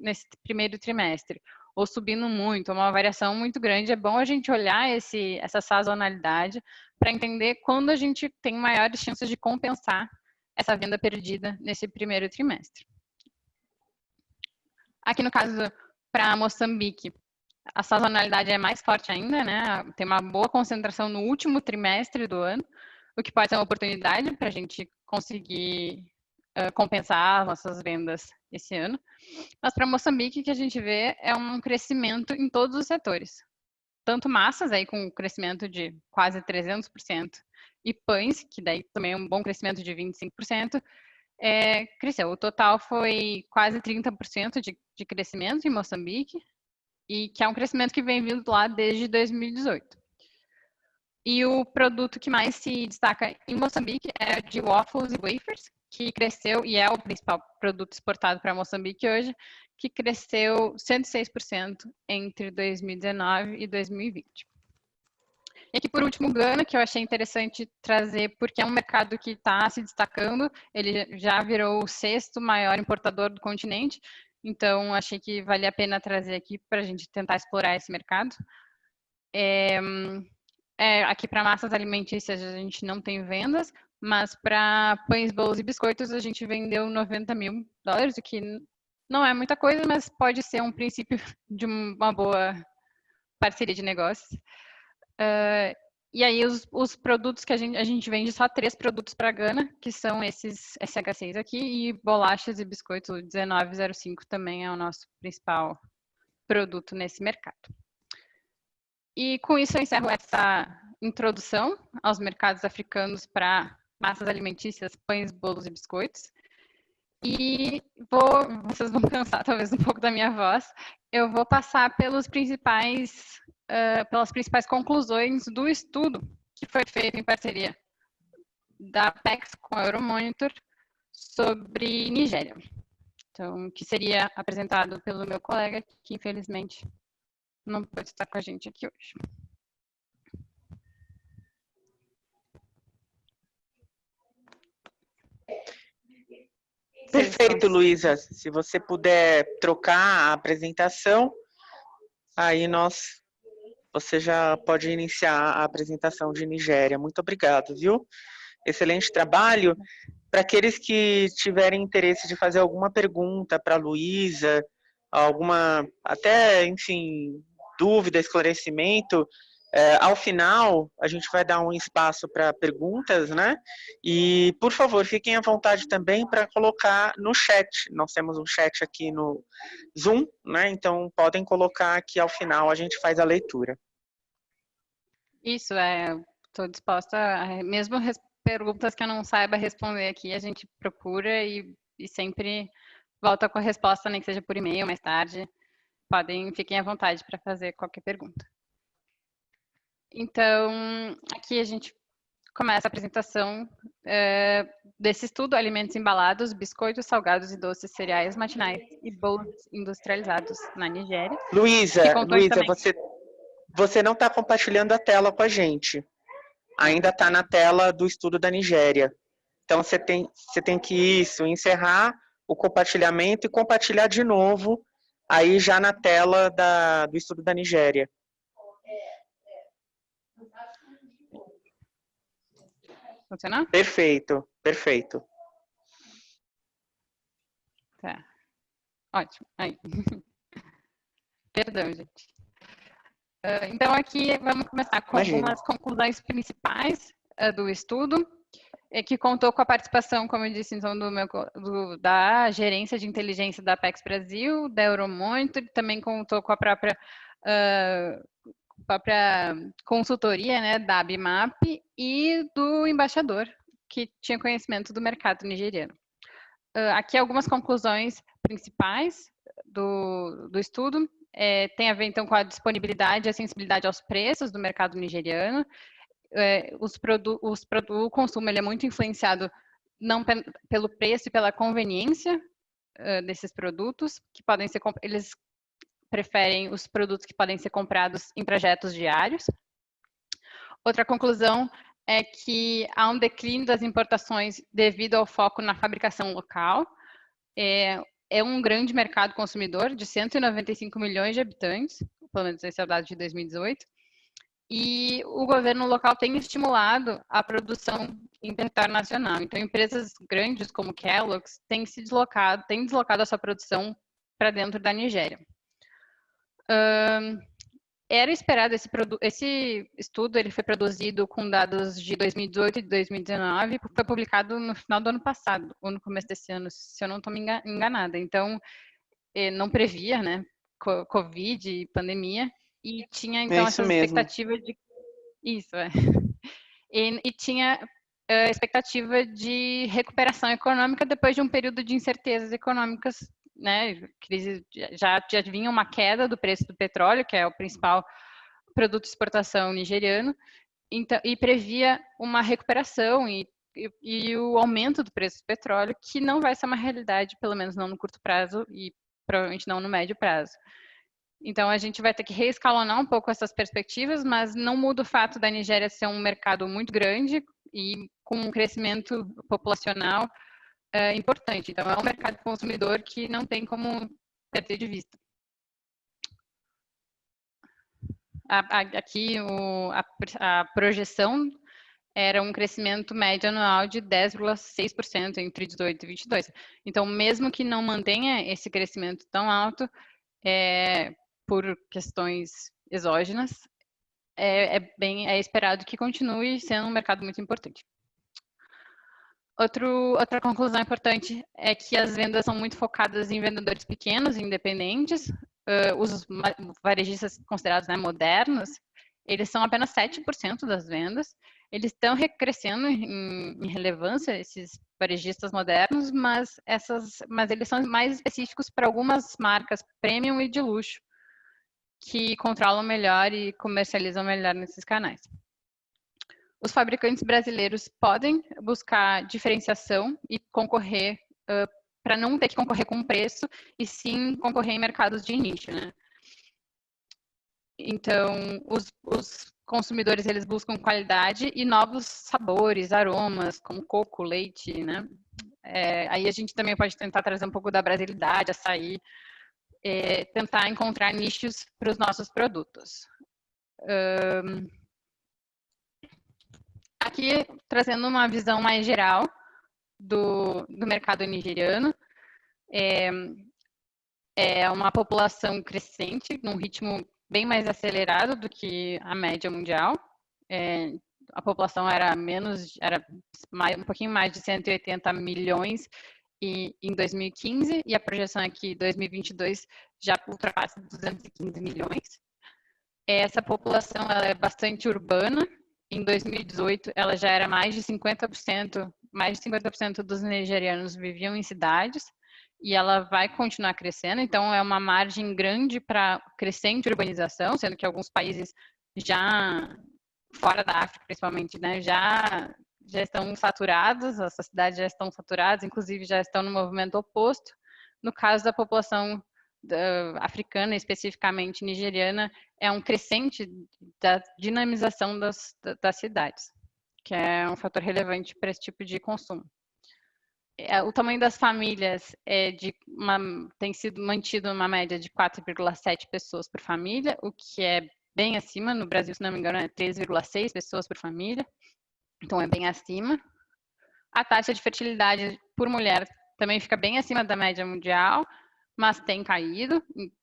primeiro trimestre, ou subindo muito, uma variação muito grande, é bom a gente olhar essa sazonalidade para entender quando a gente tem maiores chances de compensar essa venda perdida nesse primeiro trimestre. Aqui no caso, para Moçambique, a sazonalidade é mais forte ainda, né? Tem uma boa concentração no último trimestre do ano, o que pode ser uma oportunidade para a gente conseguir compensar as nossas vendas esse ano. Mas para Moçambique, o que a gente vê é um crescimento em todos os setores. Tanto massas, aí com um crescimento de quase 300%, e pães, que daí também é um bom crescimento de 25%, cresceu. O total foi quase 30% de crescimento em Moçambique, e que é um crescimento que vem vindo lá desde 2018. E o produto que mais se destaca em Moçambique é de waffles e wafers, que cresceu, e é o principal produto exportado para Moçambique hoje, que cresceu 106% entre 2019 e 2020. E aqui, por último, Gana, que eu achei interessante trazer, porque é um mercado que está se destacando, ele já virou o 6º maior importador do continente, então achei que valia a pena trazer aqui para a gente tentar explorar esse mercado. Aqui para massas alimentícias a gente não tem vendas, mas para pães, bolos e biscoitos a gente vendeu $90 mil, o que não é muita coisa, mas pode ser um princípio de uma boa parceria de negócios. E aí os produtos que a gente vende, só 3 produtos para Gana, que são esses SH6 aqui, e bolachas e biscoitos, o 1905 também é o nosso principal produto nesse mercado. E com isso eu encerro essa introdução aos mercados africanos para massas alimentícias, pães, bolos e biscoitos. E vocês vão cansar talvez um pouco da minha voz, eu vou passar pelas principais conclusões do estudo que foi feito em parceria da Apex com a Euromonitor sobre Nigéria. Então, que seria apresentado pelo meu colega, que infelizmente não pode estar com a gente aqui hoje. Perfeito, Luísa. Se você puder trocar a apresentação, aí você já pode iniciar a apresentação de Nigéria. Muito obrigado, viu? Excelente trabalho. Para aqueles que tiverem interesse de fazer alguma pergunta para a Luísa, enfim, dúvida, esclarecimento, ao final a gente vai dar um espaço para perguntas, né? E, por favor, fiquem à vontade também para colocar no chat. Nós temos um chat aqui no Zoom, né? Então podem colocar aqui ao final, a gente faz a leitura. Isso, estou disposta mesmo perguntas que eu não saiba responder aqui, a gente procura e sempre volta com a resposta, nem que seja por e-mail mais tarde. Fiquem à vontade para fazer qualquer pergunta. Então, aqui a gente começa a apresentação desse estudo: alimentos embalados, biscoitos, salgados e doces, cereais matinais e bolos industrializados na Nigéria. Luísa, você não está compartilhando a tela com a gente. Ainda está na tela do estudo da Nigéria. Então, você tem que encerrar o compartilhamento e compartilhar de novo, aí já na tela do estudo da Nigéria. Funcionou? Perfeito, perfeito. Tá. Ótimo. Aí. Perdão, gente. Então, aqui vamos começar com algumas conclusões principais do estudo, que contou com a participação, como eu disse, então, da gerência de inteligência da Apex Brasil, da Euromonitor, também contou com a própria consultoria, né, da ABMAP e do embaixador, que tinha conhecimento do mercado nigeriano. Aqui algumas conclusões principais do estudo. Tem a ver, então, com a disponibilidade e a sensibilidade aos preços do mercado nigeriano. O consumo ele é muito influenciado não pelo preço e pela conveniência desses produtos, que podem ser, eles preferem os produtos que podem ser comprados em trajetos diários. Outra conclusão é que há um declínio das importações devido ao foco na fabricação local. É um grande mercado consumidor de 195 milhões de habitantes, pelo menos esse é o dado de 2018, e o governo local tem estimulado a produção internacional. Então, empresas grandes como Kellogg's têm deslocado a sua produção para dentro da Nigéria. Era esperado esse estudo, ele foi produzido com dados de 2018 e de 2019, foi publicado no final do ano passado, ou no começo desse ano, se eu não estou me enganada. Então, não previa, né, Covid e pandemia, e tinha, então, essa expectativa de... Isso, é. E tinha expectativa de recuperação econômica depois de um período de incertezas econômicas, né, já vinha uma queda do preço do petróleo, que é o principal produto de exportação nigeriano, então, e previa uma recuperação e o aumento do preço do petróleo, que não vai ser uma realidade, pelo menos não no curto prazo e provavelmente não no médio prazo. Então, a gente vai ter que reescalonar um pouco essas perspectivas, mas não muda o fato da Nigéria ser um mercado muito grande e com um crescimento populacional importante. Então, é um mercado consumidor que não tem como perder de vista. Aqui, a projeção era um crescimento médio anual de 10,6% entre 18 e 22. Então, mesmo que não mantenha esse crescimento tão alto, por questões exógenas, é esperado que continue sendo um mercado muito importante. Outra conclusão importante é que as vendas são muito focadas em vendedores pequenos, independentes. Os varejistas considerados, né, modernos, eles são apenas 7% das vendas. Eles estão crescendo em relevância, esses varejistas modernos, mas eles são mais específicos para algumas marcas premium e de luxo, que controlam melhor e comercializam melhor nesses canais. Os fabricantes brasileiros podem buscar diferenciação e concorrer, para não ter que concorrer com preço, e sim concorrer em mercados de nicho, né? Então, os consumidores, eles buscam qualidade e novos sabores, aromas, como coco, leite, né? Aí a gente também pode tentar trazer um pouco da brasilidade, açaí, tentar encontrar nichos para os nossos produtos. Aqui, trazendo uma visão mais geral do mercado nigeriano, é uma população crescente, num ritmo bem mais acelerado do que a média mundial. A população era um pouquinho mais de 180 milhões em 2015, e a projeção é que 2022 já ultrapassa 215 milhões. Essa população ela é bastante urbana. Em 2018, ela já era mais de 50% dos nigerianos viviam em cidades, e ela vai continuar crescendo. Então, é uma margem grande para crescente urbanização, sendo que alguns países já, fora da África principalmente, né, já estão saturados, essas cidades já estão saturadas, inclusive já estão no movimento oposto. No caso da população africana, especificamente nigeriana, é um crescente da dinamização das cidades, que é um fator relevante para esse tipo de consumo. O tamanho das famílias tem sido mantido uma média de 4,7 pessoas por família, o que é bem acima. No Brasil, se não me engano, é 3,6 pessoas por família, então é bem acima. A taxa de fertilidade por mulher também fica bem acima da média mundial, mas tem caído,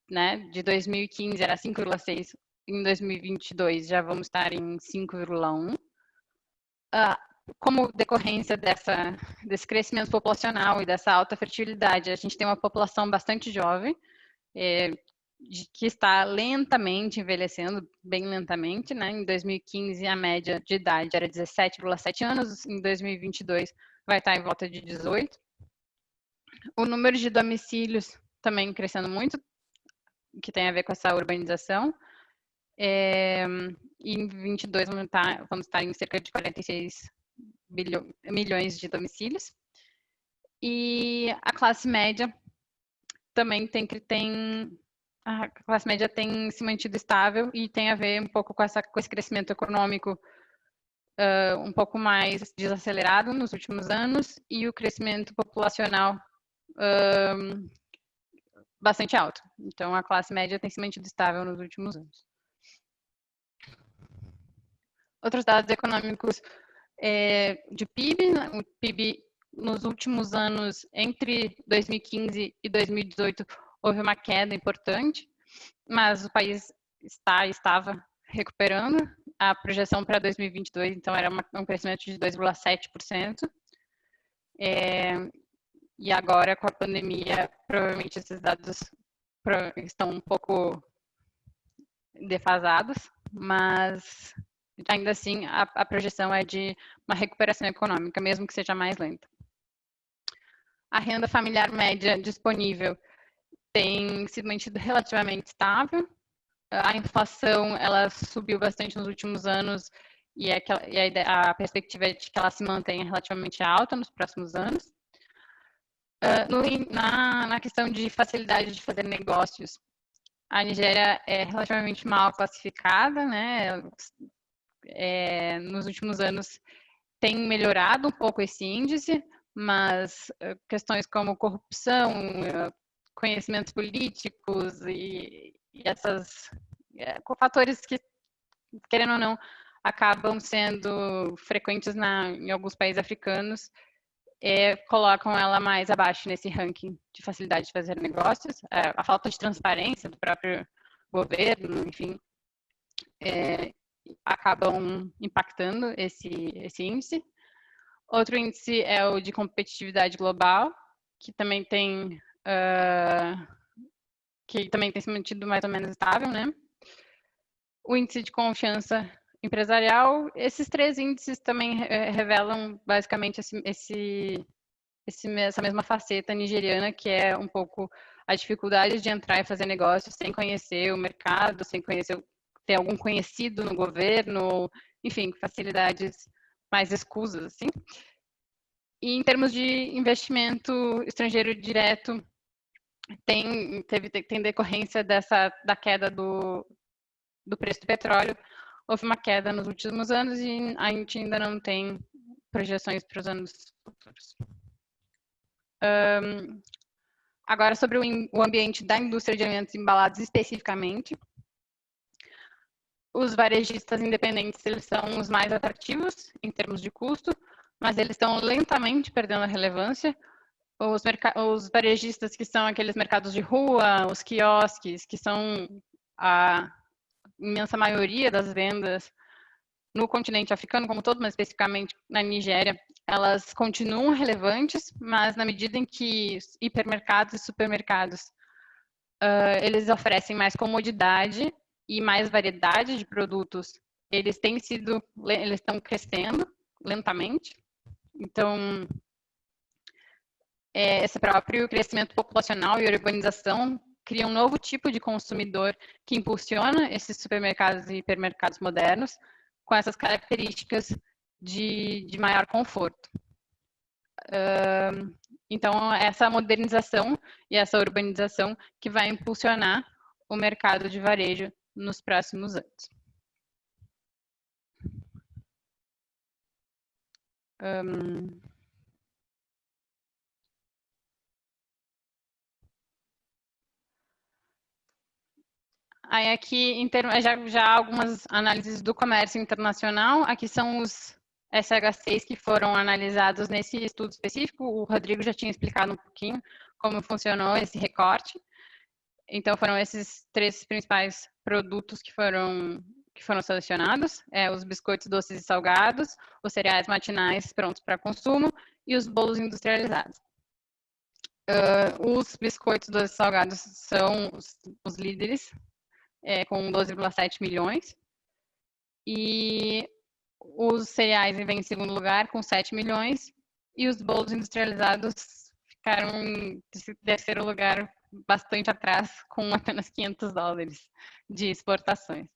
né? De 2015 era 5,6, em 2022 já vamos estar em 5,1. Como decorrência desse crescimento populacional e dessa alta fertilidade, a gente tem uma população bastante jovem, que está lentamente envelhecendo, bem lentamente, né? Em 2015 a média de idade era 17,7 anos, em 2022 vai estar em volta de 18. O número de domicílios também crescendo muito, que tem a ver com essa urbanização. Em 22 vamos estar em cerca de 46 milhões de domicílios. E a classe média também a classe média tem se mantido estável e tem a ver um pouco com esse crescimento econômico um pouco mais desacelerado nos últimos anos e o crescimento populacional bastante alto. Então, a classe média tem se mantido estável nos últimos anos. Outros dados econômicos de PIB, o PIB nos últimos anos, entre 2015 e 2018, houve uma queda importante, mas o país estava recuperando. A projeção para 2022, então, era um crescimento de 2,7%. E agora, com a pandemia, provavelmente esses dados estão um pouco defasados, mas ainda assim a projeção é de uma recuperação econômica, mesmo que seja mais lenta. A renda familiar média disponível tem sido mantida relativamente estável. A inflação ela subiu bastante nos últimos anos e a perspectiva é de que ela se mantenha relativamente alta nos próximos anos. Na questão de facilidade de fazer negócios, a Nigéria é relativamente mal classificada, né? Nos últimos anos tem melhorado um pouco esse índice, mas questões como corrupção, conhecimentos políticos e esses fatores que, querendo ou não, acabam sendo frequentes em alguns países africanos, colocam ela mais abaixo nesse ranking de facilidade de fazer negócios. A falta de transparência do próprio governo, enfim, acabam impactando esse índice. Outro índice é o de competitividade global, que também tem se mantido mais ou menos estável, né? O índice de confiança empresarial, esses três índices também revelam basicamente essa mesma faceta nigeriana, que é um pouco a dificuldade de entrar e fazer negócios sem conhecer o mercado, sem ter algum conhecido no governo, enfim, facilidades mais escusas, assim. E em termos de investimento estrangeiro direto, tem decorrência da queda do preço do petróleo. Houve uma queda nos últimos anos e a gente ainda não tem projeções para os anos futuros. Agora, sobre o ambiente da indústria de alimentos embalados especificamente, os varejistas independentes, eles são os mais atrativos em termos de custo, mas eles estão lentamente perdendo a relevância. Os varejistas que são aqueles mercados de rua, os quiosques, que são a imensa maioria das vendas no continente africano como todo, mas especificamente na Nigéria, elas continuam relevantes, mas na medida em que hipermercados e supermercados eles oferecem mais comodidade e mais variedade de produtos, eles estão crescendo lentamente. Então, esse próprio crescimento populacional e urbanização cria um novo tipo de consumidor que impulsiona esses supermercados e hipermercados modernos com essas características de maior conforto. Então, essa modernização e essa urbanização que vai impulsionar o mercado de varejo nos próximos anos. Aí aqui, já algumas análises do comércio internacional, aqui são os SH6 que foram analisados nesse estudo específico. O Rodrigo já tinha explicado um pouquinho como funcionou esse recorte. Então, foram esses três principais produtos que foram selecionados: os biscoitos doces e salgados, os cereais matinais prontos para consumo e os bolos industrializados. Os biscoitos doces e salgados são os líderes, com 12,7 milhões. E os cereais vêm em segundo lugar, com 7 milhões. E os bolos industrializados ficaram em terceiro lugar, bastante atrás, com apenas $500 de exportações.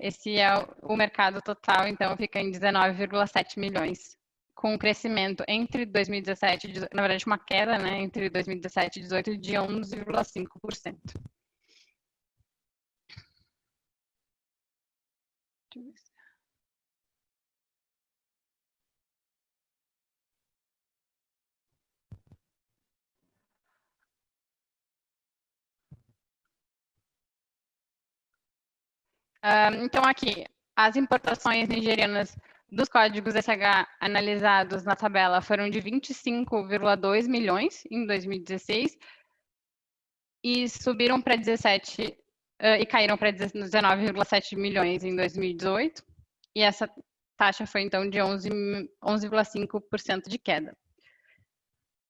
Esse é o mercado total, então fica em 19,7 milhões com crescimento entre 2017, na verdade uma queda, né, entre 2017 e 2018 de 11,5%. Então, aqui, as importações nigerianas dos códigos SH analisados na tabela foram de 25,2 milhões em 2016 e subiram para 17 e caíram para 19,7 milhões em 2018. E essa taxa foi, então, de 11,5% de queda.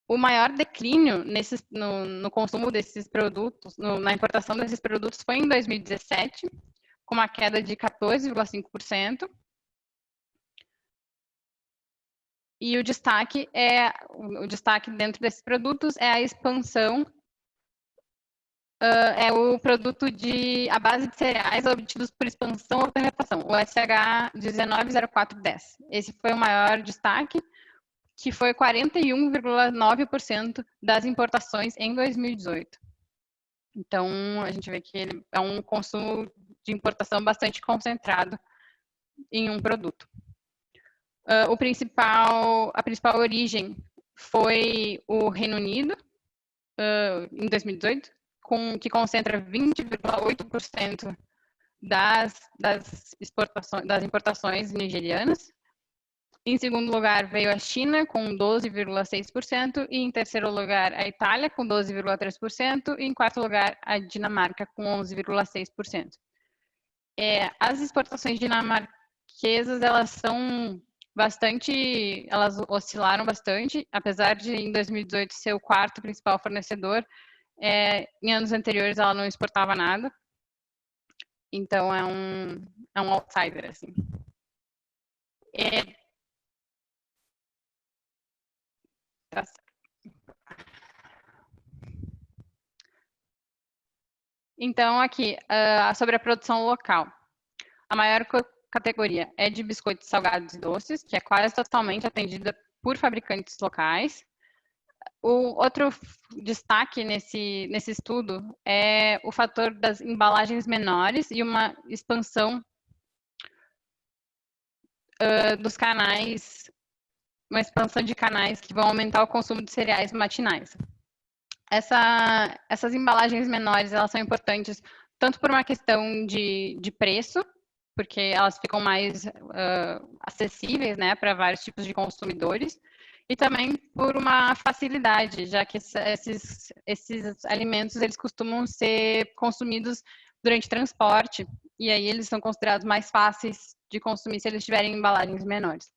O maior declínio no consumo desses produtos, na importação desses produtos, foi em 2017, com uma queda de 14,5%. E o destaque dentro desses produtos é a expansão, é o produto à base de cereais obtidos por expansão ou fermentação, o SH 190410. Esse foi o maior destaque, que foi 41,9% das importações em 2018. Então, a gente vê que ele é um consumo de importação bastante concentrado em um produto. A principal origem foi o Reino Unido, em 2018, que concentra 20,8% das importações nigerianas. Em segundo lugar, veio a China, com 12,6%, e em terceiro lugar, a Itália, com 12,3%, e em quarto lugar, a Dinamarca, com 11,6%. As exportações dinamarquesas, elas oscilaram bastante, apesar de, em 2018, ser o quarto principal fornecedor. Em anos anteriores, ela não exportava nada. Então, é um outsider, assim. Então, aqui, sobre a produção local. A maior categoria é de biscoitos salgados e doces, que é quase totalmente atendida por fabricantes locais. O outro destaque nesse estudo é o fator das embalagens menores e uma expansão dos canais, uma expansão de canais que vão aumentar o consumo de cereais matinais. Essas embalagens menores, elas são importantes tanto por uma questão de preço, porque elas ficam mais acessíveis, né, para vários tipos de consumidores, e também por uma facilidade, já que esses alimentos, eles costumam ser consumidos durante transporte, e aí eles são considerados mais fáceis de consumir se eles tiverem embalagens menores.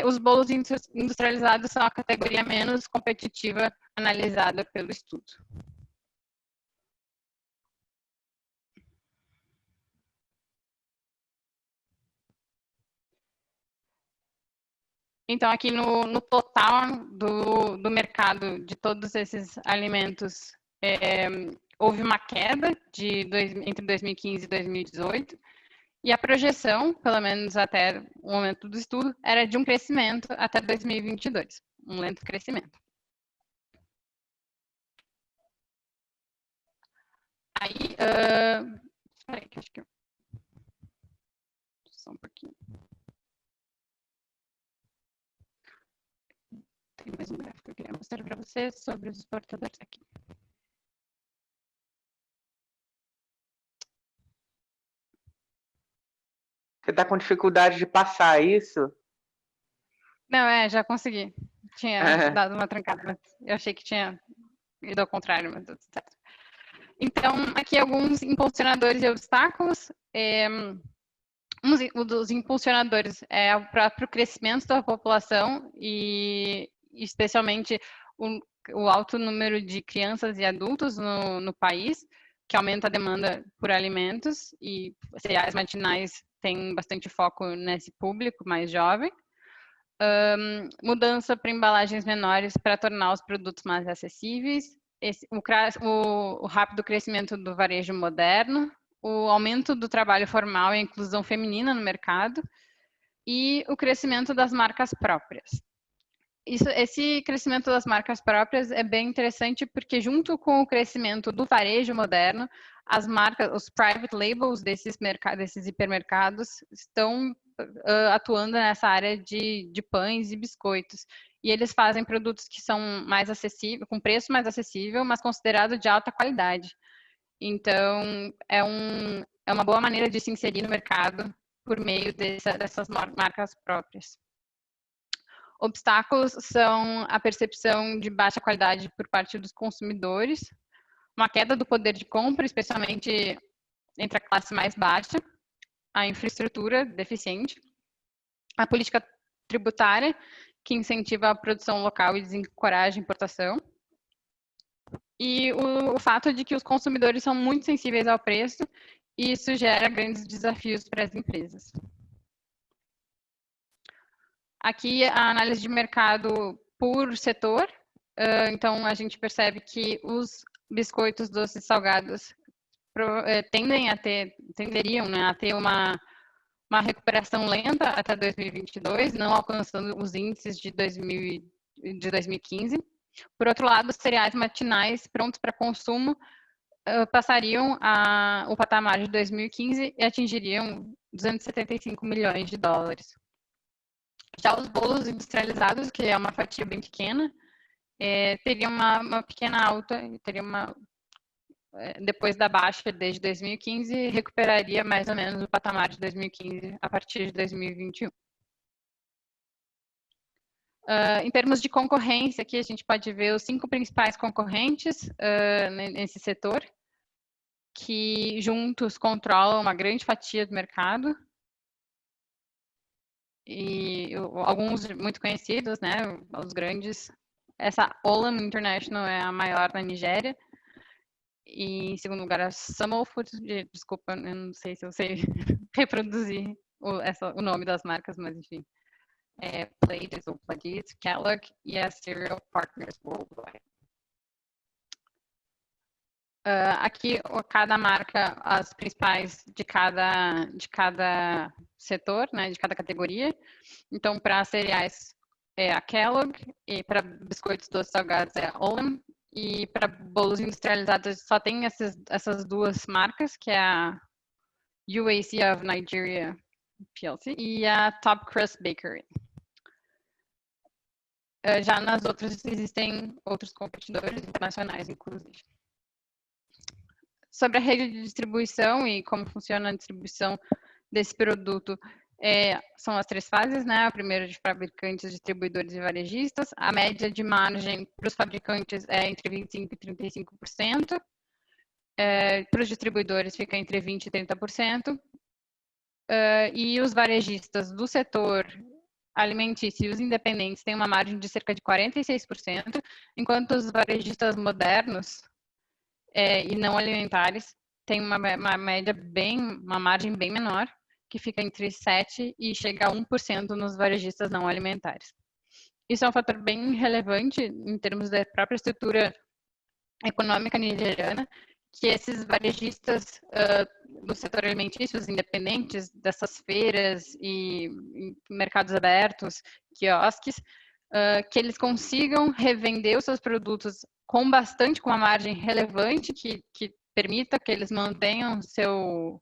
Os bolos industrializados são a categoria menos competitiva analisada pelo estudo. Então, aqui no total do mercado de todos esses alimentos, houve uma queda entre 2015 e 2018, e a projeção, pelo menos até o momento do estudo, era de um crescimento até 2022, um lento crescimento. Aí, espera aí, que acho que só um pouquinho. Tem mais um gráfico que eu queria mostrar para vocês sobre os exportadores aqui. Você está com dificuldade de passar isso? Não, já consegui. Tinha dado uma trancada, mas eu achei que tinha ido ao contrário, mas tudo certo. Então, aqui alguns impulsionadores e obstáculos. Um dos impulsionadores é o próprio crescimento da população e especialmente o alto número de crianças e adultos no país, que aumenta a demanda por alimentos, e cereais matinais têm bastante foco nesse público mais jovem. Mudança para embalagens menores para tornar os produtos mais acessíveis, o rápido crescimento do varejo moderno, o aumento do trabalho formal e a inclusão feminina no mercado, e o crescimento das marcas próprias. Esse crescimento das marcas próprias é bem interessante porque junto com o crescimento do varejo moderno, as marcas, os private labels desses hipermercados estão atuando nessa área de pães e biscoitos. E eles fazem produtos que são mais acessíveis, com preço mais acessível, mas considerado de alta qualidade. Então, é uma boa maneira de se inserir no mercado por meio dessas marcas próprias. Obstáculos são a percepção de baixa qualidade por parte dos consumidores, uma queda do poder de compra, especialmente entre a classe mais baixa, a infraestrutura deficiente, a política tributária, que incentiva a produção local e desencoraja a importação, e o fato de que os consumidores são muito sensíveis ao preço, e isso gera grandes desafios para as empresas. Aqui a análise de mercado por setor. Então, a gente percebe que os biscoitos doces e salgados tenderiam, né, a ter uma recuperação lenta até 2022, não alcançando os índices de 2015. Por outro lado, os cereais matinais prontos para consumo passariam o patamar de 2015 e atingiriam 275 milhões de dólares. Já os bolos industrializados, que é uma fatia bem pequena, teria uma pequena alta, depois da baixa desde 2015, recuperaria mais ou menos o patamar de 2015 a partir de 2021. Em termos de concorrência, aqui a gente pode ver os 5 principais concorrentes nesse setor, que juntos controlam uma grande fatia do mercado. E alguns muito conhecidos, né, os grandes. Essa Olam International é a maior na Nigéria. E em segundo lugar, a Sumol Foods, desculpa, eu não sei se eu sei reproduzir o nome das marcas, mas enfim. Playdies ou Playdies, Kellogg e a Cereal Partners Worldwide. Aqui, cada marca, as principais de cada setor, né, de cada categoria. Então, para cereais é a Kellogg, e para biscoitos doces salgados é a Olam, e para bolos industrializados só tem essas duas marcas, que é a UAC of Nigeria PLC e a Top Crust Bakery. Já nas outras existem outros competidores internacionais, inclusive. Sobre a rede de distribuição e como funciona a distribuição desse produto, são as 3 fases, né? A primeira de fabricantes, distribuidores e varejistas. A média de margem para os fabricantes é entre 25% e 35%. Para os distribuidores fica entre 20% e 30%. E os varejistas do setor alimentício e os independentes têm uma margem de cerca de 46%, enquanto os varejistas modernos e não alimentares têm uma margem bem menor, que fica entre 7% e chega a 1% nos varejistas não alimentares. Isso é um fator bem relevante em termos da própria estrutura econômica nigeriana, que esses varejistas do setor alimentício, os independentes dessas feiras e mercados abertos, quiosques, que eles consigam revender os seus produtos com uma margem relevante que permita que eles mantenham seu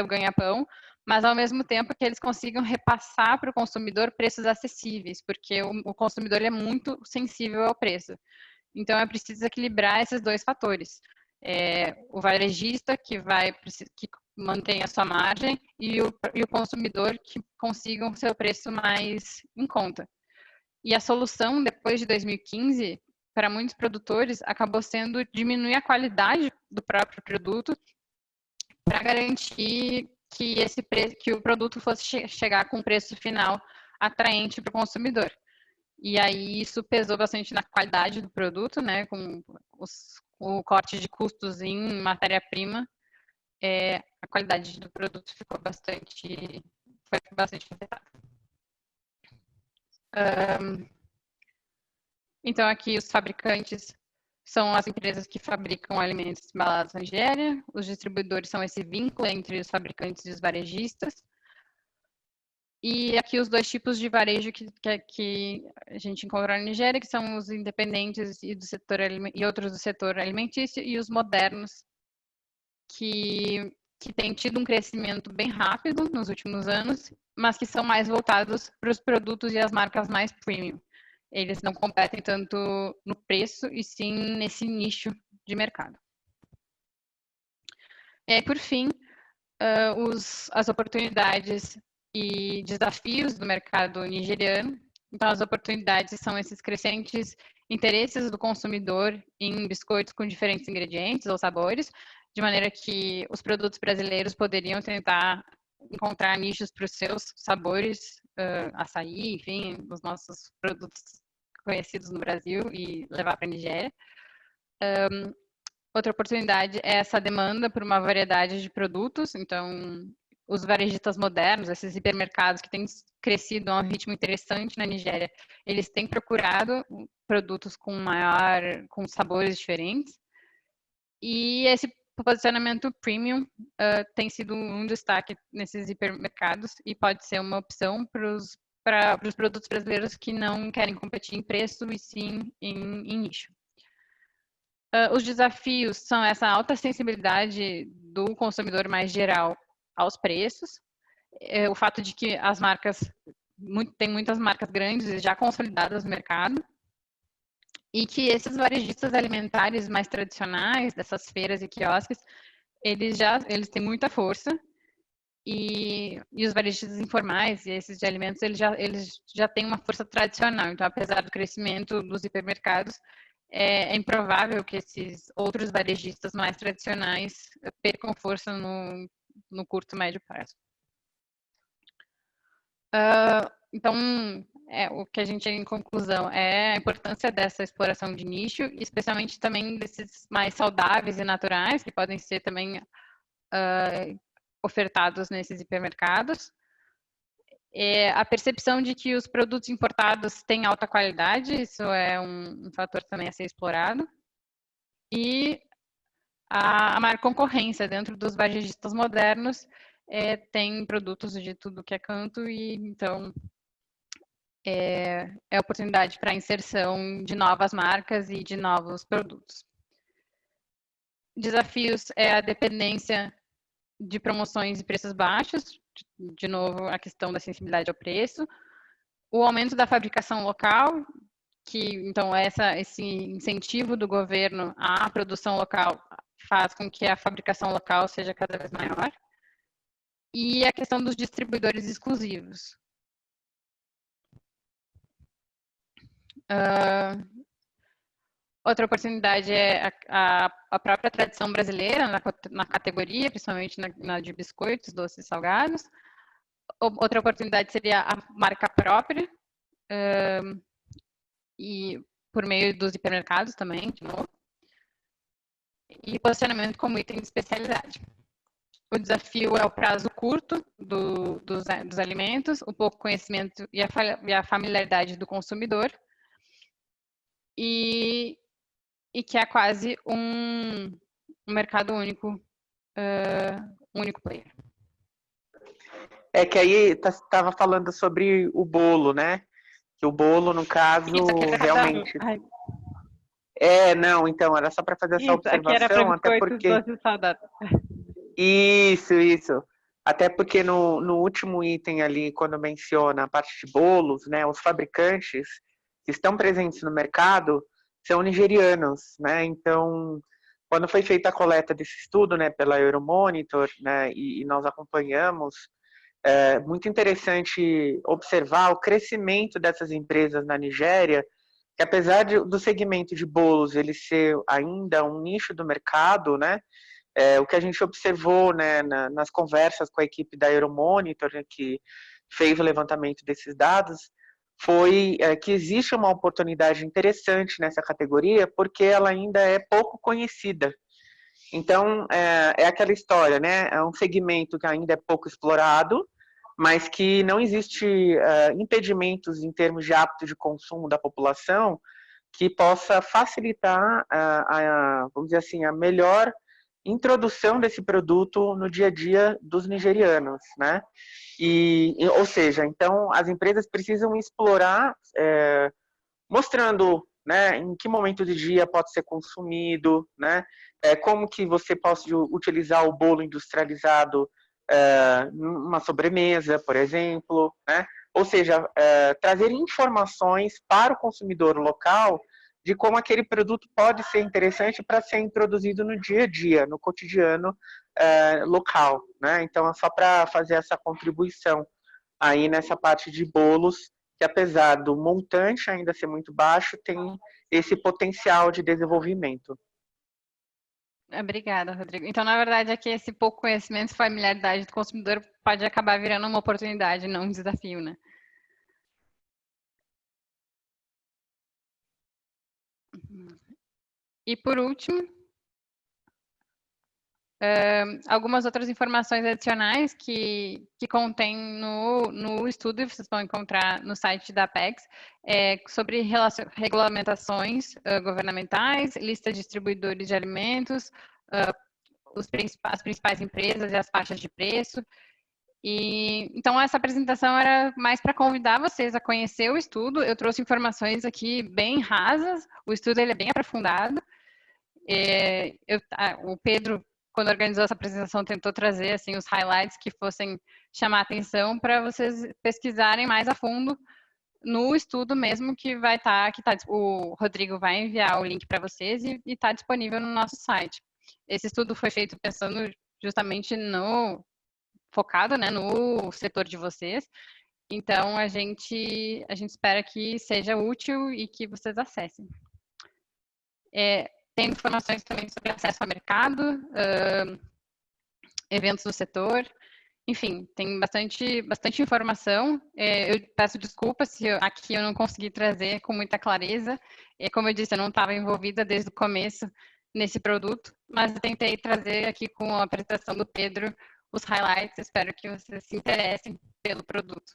ganha-pão, mas ao mesmo tempo que eles consigam repassar para o consumidor preços acessíveis, porque o consumidor é muito sensível ao preço. Então é preciso equilibrar esses 2 fatores. O varejista que mantém a sua margem e o consumidor que consiga o seu preço mais em conta. E a solução, depois de 2015, para muitos produtores, acabou sendo diminuir a qualidade do próprio produto para garantir que o produto fosse chegar com um preço final atraente para o consumidor. E aí isso pesou bastante na qualidade do produto, né, com o corte de custos em matéria-prima, a qualidade do produto foi bastante afetada. Então, aqui os fabricantes são as empresas que fabricam alimentos embalados na Nigéria, os distribuidores são esse vínculo entre os fabricantes e os varejistas, E aqui os dois tipos de varejo que a gente encontra na Nigéria, que são os independentes e, e outros do setor alimentício, e os modernos, que têm tido um crescimento bem rápido nos últimos anos, mas que são mais voltados para os produtos e as marcas mais premium. Eles não competem tanto no preço, e sim nesse nicho de mercado. E aí, por fim, as oportunidades e desafios do mercado nigeriano. Então, as oportunidades são esses crescentes interesses do consumidor em biscoitos com diferentes ingredientes ou sabores, de maneira que os produtos brasileiros poderiam tentar encontrar nichos para os seus sabores, açaí, enfim, os nossos produtos conhecidos no Brasil, e levar para a Nigéria. Outra oportunidade é essa demanda por uma variedade de produtos. Então, os varejistas modernos, esses hipermercados que têm crescido a um ritmo interessante na Nigéria, eles têm procurado produtos com sabores diferentes. E esse posicionamento premium tem sido um destaque nesses hipermercados, e pode ser uma opção para os produtos brasileiros que não querem competir em preço, e sim em nicho. Os desafios são essa alta sensibilidade do consumidor mais geral aos preços, o fato de que as marcas, tem muitas marcas grandes já consolidadas no mercado, e que esses varejistas alimentares mais tradicionais, dessas feiras e quiosques, eles têm muita força, e os varejistas informais e esses de alimentos, eles já têm uma força tradicional. Então, apesar do crescimento dos hipermercados, é improvável que esses outros varejistas mais tradicionais percam força no curto e médio prazo. Então, o que a gente tem em conclusão é a importância dessa exploração de nicho, especialmente também desses mais saudáveis e naturais, que podem ser também ofertados nesses hipermercados. A percepção de que os produtos importados têm alta qualidade, isso é um fator também a ser explorado. E a maior concorrência dentro dos varejistas modernos, tem produtos de tudo que é canto, e então é oportunidade para inserção de novas marcas e de novos produtos. Desafios é a dependência de promoções e preços baixos, de novo a questão da sensibilidade ao preço, o aumento da fabricação local, que então esse incentivo do governo à produção local faz com que a fabricação local seja cada vez maior, e a questão dos distribuidores exclusivos. Outra oportunidade é a própria tradição brasileira na categoria, principalmente na de biscoitos, doces e salgados. Outra oportunidade seria a marca própria, e por meio dos hipermercados também, de novo. E posicionamento como item de especialidade. O desafio é o prazo curto dos alimentos, o pouco conhecimento e a familiaridade do consumidor, e que é quase um mercado único, único player. É que aí estava falando sobre o bolo, né? Que o bolo, no caso, realmente... Não, então, era só para fazer essa observação, até porque... Isso. Até porque no último item ali, quando menciona a parte de bolos, né, os fabricantes que estão presentes no mercado são nigerianos, né? Então, quando foi feita a coleta desse estudo, né, pela Euromonitor, né, e nós acompanhamos, é muito interessante observar o crescimento dessas empresas na Nigéria, que apesar do segmento de bolos ele ser ainda um nicho do mercado, né, o que a gente observou, né, nas conversas com a equipe da Euromonitor, né, que fez o levantamento desses dados, foi que existe uma oportunidade interessante nessa categoria, porque ela ainda é pouco conhecida. Então, é aquela história, né? É um segmento que ainda é pouco explorado, mas que não existe impedimentos em termos de hábito de consumo da população que possa facilitar, vamos dizer assim, a melhor introdução desse produto no dia a dia dos nigerianos, né? Ou seja, então as empresas precisam explorar, mostrando, né, em que momento do dia pode ser consumido, né? Como que você pode utilizar o bolo industrializado numa sobremesa, por exemplo, né? Ou seja, trazer informações para o consumidor local de como aquele produto pode ser interessante para ser introduzido no dia a dia, no cotidiano local, né? Então, é só para fazer essa contribuição aí nessa parte de bolos, que apesar do montante ainda ser muito baixo, tem esse potencial de desenvolvimento. Obrigada, Rodrigo. Então, na verdade, aqui esse pouco conhecimento e familiaridade do consumidor pode acabar virando uma oportunidade, não um desafio, né? E por último, algumas outras informações adicionais que contém no estudo, e vocês vão encontrar no site da Apex, sobre regulamentações governamentais, lista de distribuidores de alimentos, as principais empresas e as faixas de preço. Então, essa apresentação era mais para convidar vocês a conhecer o estudo. Eu trouxe informações aqui bem rasas, o estudo ele é bem aprofundado. O Pedro, quando organizou essa apresentação, tentou trazer assim, os highlights que fossem chamar a atenção para vocês pesquisarem mais a fundo no estudo mesmo que vai estar, o Rodrigo vai enviar o link para vocês e está disponível no nosso site. Esse estudo foi feito pensando justamente focado, né, no setor de vocês. Então, a gente espera que seja útil e que vocês acessem. Tem informações também sobre acesso ao mercado, eventos do setor, enfim, tem bastante informação. Eu peço desculpas se aqui eu não consegui trazer com muita clareza. Como eu disse, eu não estava envolvida desde o começo nesse produto, mas eu tentei trazer aqui com a apresentação do Pedro os highlights. Espero que vocês se interessem pelo produto.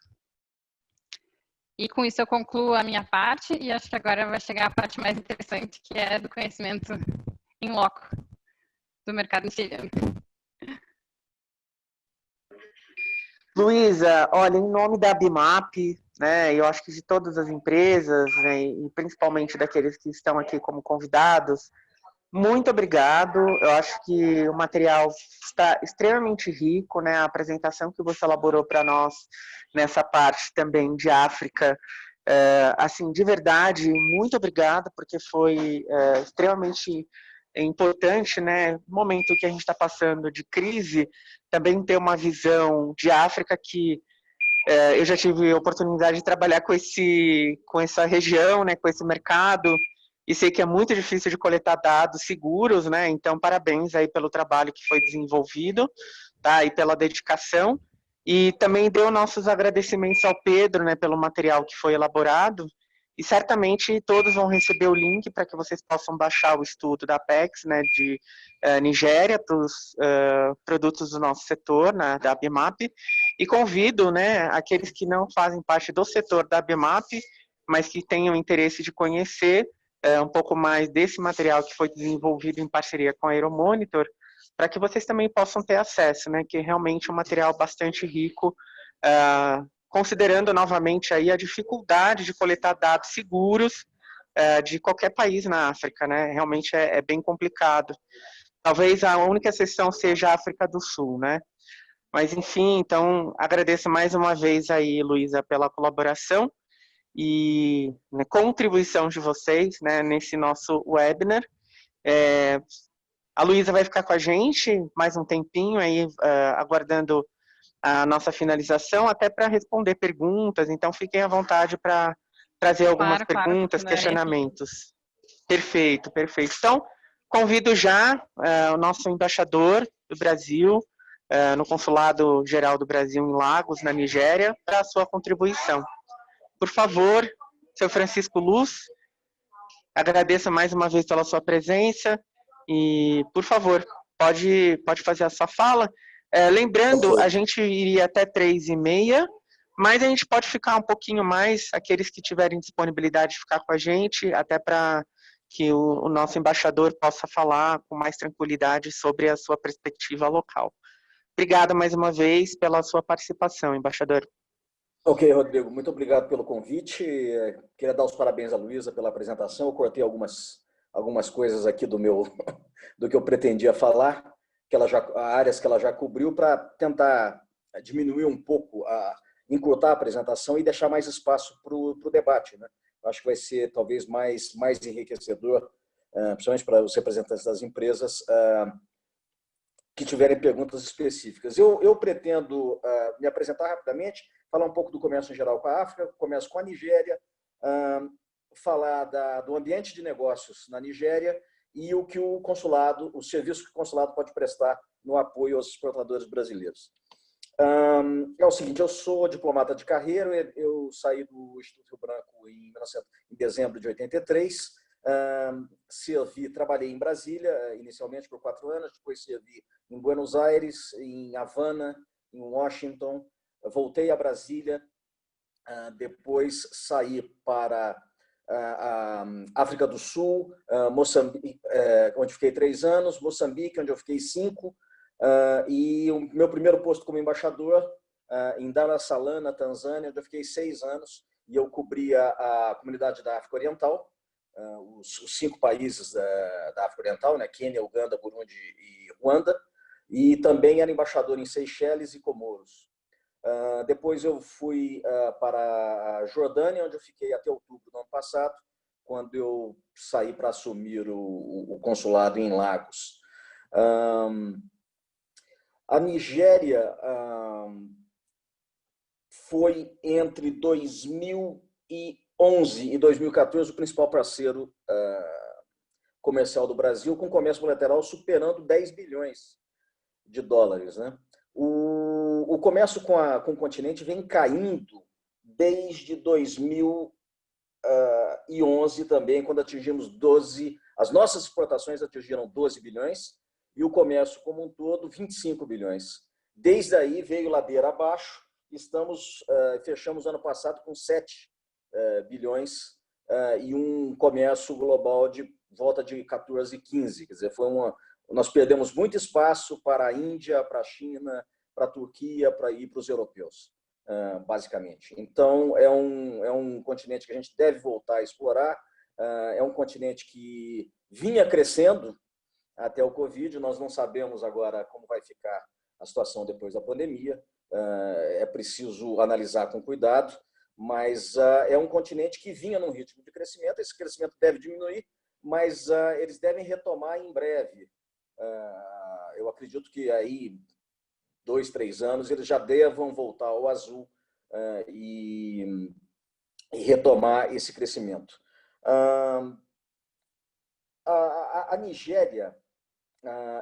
E com isso eu concluo a minha parte e acho que agora vai chegar a parte mais interessante, que é do conhecimento em loco do mercado nigeriano. Luísa, olha, em nome da BIMAP, né, eu acho que de todas as empresas, né, e principalmente daqueles que estão aqui como convidados, muito obrigado. Eu acho que o material está extremamente rico, né? A apresentação que você elaborou para nós nessa parte também de África, assim, de verdade, muito obrigado, porque foi extremamente importante, né? No momento que a gente está passando de crise, também ter uma visão de África que eu já tive a oportunidade de trabalhar com essa região, né? Com esse mercado. E sei que é muito difícil de coletar dados seguros, né? Então, parabéns aí pelo trabalho que foi desenvolvido, tá? E pela dedicação. E também deu nossos agradecimentos ao Pedro, né? Pelo material que foi elaborado. E certamente todos vão receber o link para que vocês possam baixar o estudo da Apex, né? De Nigéria para os produtos do nosso setor, né, da BIMAP. E convido, né? Aqueles que não fazem parte do setor da BIMAP, mas que tenham interesse de conhecer um pouco mais desse material que foi desenvolvido em parceria com a Aeromonitor, para que vocês também possam ter acesso, né, que é realmente um material bastante rico, considerando novamente aí a dificuldade de coletar dados seguros de qualquer país na África, né, realmente é bem complicado. Talvez a única exceção seja a África do Sul, né, mas enfim, então agradeço mais uma vez aí, Luísa, pela colaboração e contribuição de vocês, né, nesse nosso webinar. A Luísa vai ficar com a gente mais um tempinho aí, aguardando a nossa finalização, até para responder perguntas, então fiquem à vontade para trazer algumas perguntas, questionamentos. Perfeito, perfeito. Então, convido já o nosso embaixador do Brasil, no Consulado Geral do Brasil em Lagos, na Nigéria, para a sua contribuição. Por favor, seu Francisco Luz, agradeço mais uma vez pela sua presença e, por favor, pode fazer a sua fala. Lembrando, a gente iria até 3h30, mas a gente pode ficar um pouquinho mais, aqueles que tiverem disponibilidade de ficar com a gente, até para que o nosso embaixador possa falar com mais tranquilidade sobre a sua perspectiva local. Obrigada mais uma vez pela sua participação, embaixador. Ok, Rodrigo, muito obrigado pelo convite. Queria dar os parabéns à Luísa pela apresentação. Eu cortei algumas coisas aqui do que eu pretendia falar, áreas que ela já cobriu, para tentar diminuir um pouco, encurtar a apresentação e deixar mais espaço para o debate, né? Acho que vai ser talvez mais enriquecedor, principalmente para os representantes das empresas que tiverem perguntas específicas. Eu pretendo me apresentar rapidamente, falar um pouco do comércio em geral com a África, começo com a Nigéria, falar do ambiente de negócios na Nigéria e o serviço que o consulado pode prestar no apoio aos exportadores brasileiros. É o seguinte, eu sou diplomata de carreira, eu saí do Instituto Rio Branco em dezembro de 83, trabalhei em Brasília, inicialmente por 4 anos, depois servi em Buenos Aires, em Havana, em Washington, voltei a Brasília, depois saí para a África do Sul, Moçambique, onde fiquei 3 anos, Moçambique, onde eu fiquei 5, e o meu primeiro posto como embaixador em Dar es Salaam, na Tanzânia, onde eu fiquei 6 anos, e eu cobria a comunidade da África Oriental, os 5 países da África Oriental, né? Quênia, Uganda, Burundi e Ruanda, e também era embaixador em Seychelles e Comoros. Depois eu fui para a Jordânia, onde eu fiquei até outubro do ano passado, quando eu saí para assumir o consulado em Lagos. A Nigéria foi, entre 2011 e 2014, o principal parceiro comercial do Brasil, com comércio bilateral superando 10 bilhões de dólares, né? O comércio com o continente vem caindo desde 2011 também, quando atingimos as nossas exportações atingiram 12 bilhões e o comércio como um todo 25 bilhões. Desde aí veio ladeira abaixo, fechamos ano passado com 7 bilhões e um comércio global de volta de 14, 15. Quer dizer, nós perdemos muito espaço para a Índia, para a China, para a Turquia, para os europeus, basicamente. Então, é um continente que a gente deve voltar a explorar, é um continente que vinha crescendo até o Covid, nós não sabemos agora como vai ficar a situação depois da pandemia, é preciso analisar com cuidado, mas é um continente que vinha num ritmo de crescimento, esse crescimento deve diminuir, mas eles devem retomar em breve. Eu acredito que aí 2, 3 anos eles já devam voltar ao azul e retomar esse crescimento. A Nigéria,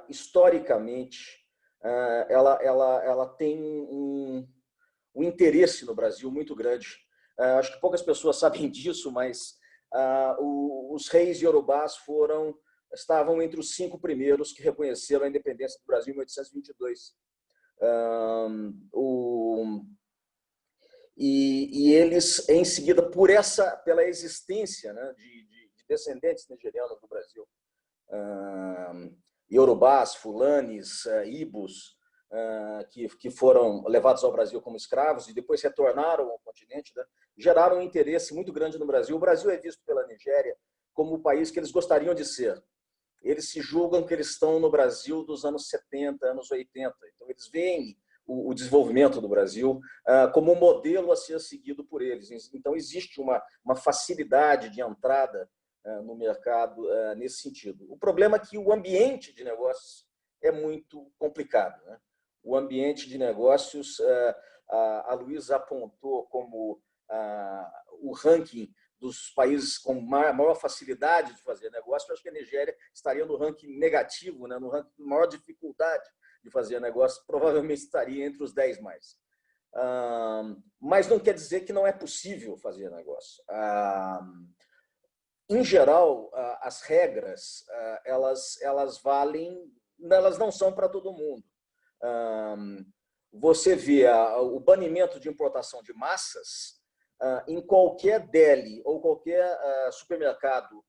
historicamente, ela tem um interesse no Brasil muito grande. Acho que poucas pessoas sabem disso, mas os reis iorubás estavam entre os 5 primeiros que reconheceram a independência do Brasil em 1822. E eles, em seguida, pela existência, né, de descendentes nigerianos do Brasil, iorubás, fulanis, ibos, que foram levados ao Brasil como escravos e depois retornaram ao continente, né, geraram um interesse muito grande no Brasil. O Brasil é visto pela Nigéria como o país que eles gostariam de ser. Eles se julgam que eles estão no Brasil dos anos 70, anos 80. Então, eles veem o desenvolvimento do Brasil como um modelo a ser seguido por eles. Então, existe uma facilidade de entrada no mercado nesse sentido. O problema é que o ambiente de negócios é muito complicado, né? O ambiente de negócios, a Luísa apontou como o ranking dos países com maior facilidade de fazer negócio. Eu acho que a Nigéria estaria no ranking negativo, né? No ranking de maior dificuldade de fazer negócio, provavelmente estaria entre os 10 mais. Mas não quer dizer que não é possível fazer negócio. Em geral, as regras, elas valem, elas não são para todo mundo. Você vê o banimento de importação de massas em qualquer deli ou qualquer supermercado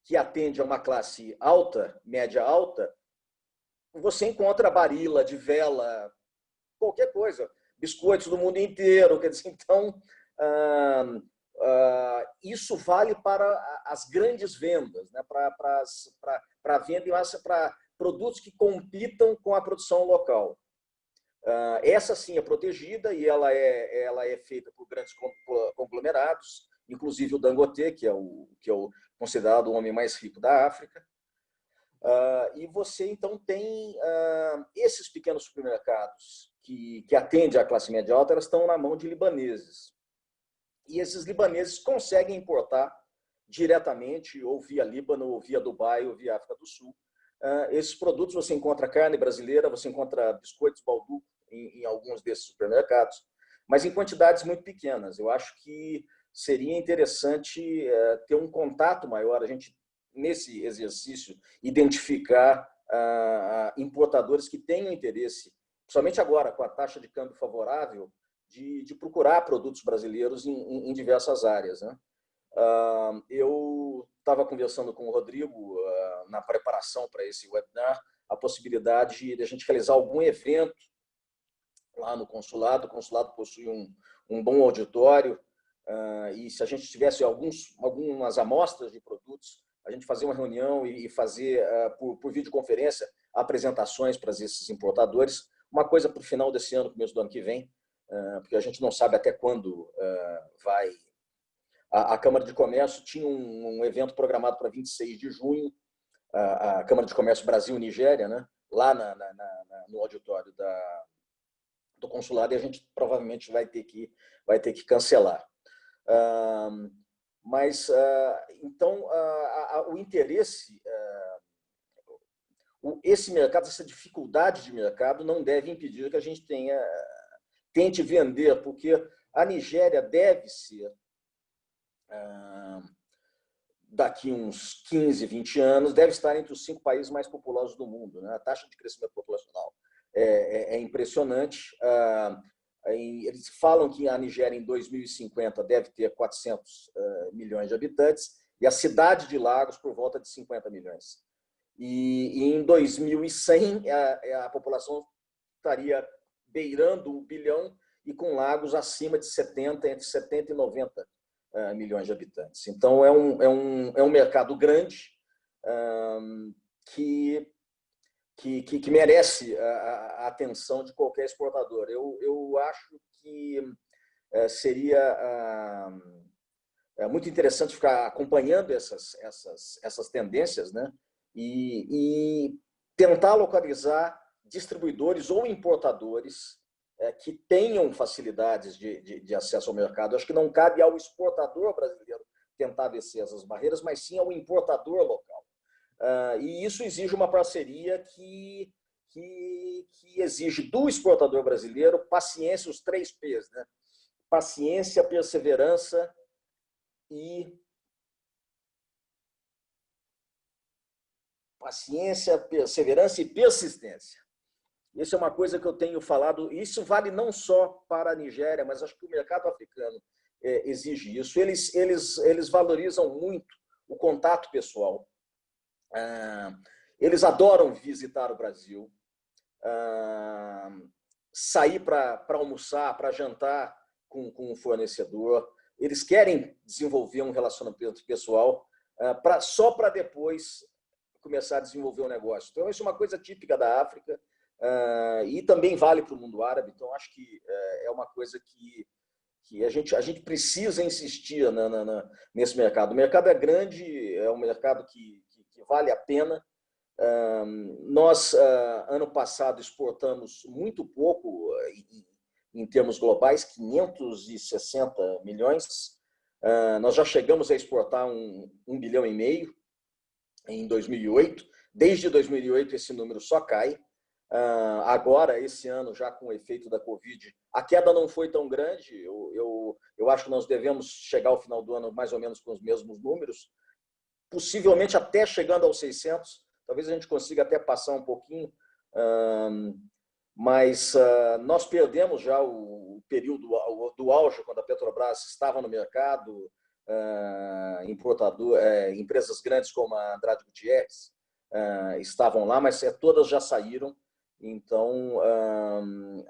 que atende a uma classe alta, média alta, você encontra Barilla, de vela, qualquer coisa, biscoitos do mundo inteiro. Quer dizer, então, isso vale para as grandes vendas, né? Para venda em massa, para produtos que compitam com a produção local. Essa sim é protegida e ela é feita por grandes conglomerados, inclusive o Dangote, que é o considerado o homem mais rico da África. E você, então, tem esses pequenos supermercados que atendem a classe média alta, elas estão na mão de libaneses. E esses libaneses conseguem importar diretamente, ou via Líbano, ou via Dubai, ou via África do Sul. Esses produtos, você encontra carne brasileira, você encontra biscoitos Balduco em alguns desses supermercados, mas em quantidades muito pequenas. Eu acho que seria interessante ter um contato maior, a gente, nesse exercício, identificar importadores que tenham interesse, principalmente agora, com a taxa de câmbio favorável, de procurar produtos brasileiros em diversas áreas, né? Eu estava conversando com o Rodrigo na preparação para esse webinar, a possibilidade de a gente realizar algum evento lá no consulado. O consulado possui um bom auditório, e se a gente tivesse algumas amostras de produtos, a gente fazer uma reunião e fazer por videoconferência apresentações para esses importadores, uma coisa para o final desse ano, começo do ano que vem, porque a gente não sabe até quando vai. A Câmara de Comércio tinha um evento programado para 26 de junho, a Câmara de Comércio Brasil-Nigéria, né? Lá no auditório do consulado, e a gente provavelmente vai ter que cancelar. Mas, então, o interesse, esse mercado, essa dificuldade de mercado não deve impedir que a gente tente vender, porque a Nigéria deve ser, daqui uns 15, 20 anos, deve estar entre os 5 países mais populosos do mundo, né? A taxa de crescimento populacional é impressionante. Eles falam que a Nigéria, em 2050, deve ter 400 milhões de habitantes, e a cidade de Lagos por volta de 50 milhões. E em 2100, a população estaria beirando 1 bilhão, e com Lagos acima de 70, entre 70 e 90 milhões de habitantes. Então, é um mercado grande que merece a atenção de qualquer exportador. Eu acho que seria muito interessante ficar acompanhando essas tendências, né? E tentar localizar distribuidores ou importadores que tenham facilidades de acesso ao mercado. Acho que não cabe ao exportador brasileiro tentar vencer essas barreiras, mas sim ao importador local. E isso exige uma parceria que exige do exportador brasileiro paciência, os 3 P's, né? Paciência, perseverança e persistência. Isso é uma coisa que eu tenho falado. Isso vale não só para a Nigéria, mas acho que o mercado africano exige isso. Eles valorizam muito o contato pessoal. Eles adoram visitar o Brasil, sair para almoçar, para jantar com um fornecedor. Eles querem desenvolver um relacionamento pessoal só para depois começar a desenvolver um negócio. Então, isso é uma coisa típica da África, e também vale para o mundo árabe. Então, acho que é uma coisa que a gente precisa insistir nesse mercado. O mercado é grande, é um mercado que vale a pena. Nós, ano passado, exportamos muito pouco em termos globais, 560 milhões. Nós já chegamos a exportar 1,5 bilhão em 2008. Desde 2008, esse número só cai. Agora, esse ano, já com o efeito da Covid, a queda não foi tão grande. Eu acho que nós devemos chegar ao final do ano mais ou menos com os mesmos números, possivelmente até chegando aos 600. Talvez a gente consiga até passar um pouquinho, mas nós perdemos já o período do auge, quando a Petrobras estava no mercado. empresas grandes como a Andrade Gutierrez estavam lá, mas todas já saíram. Então,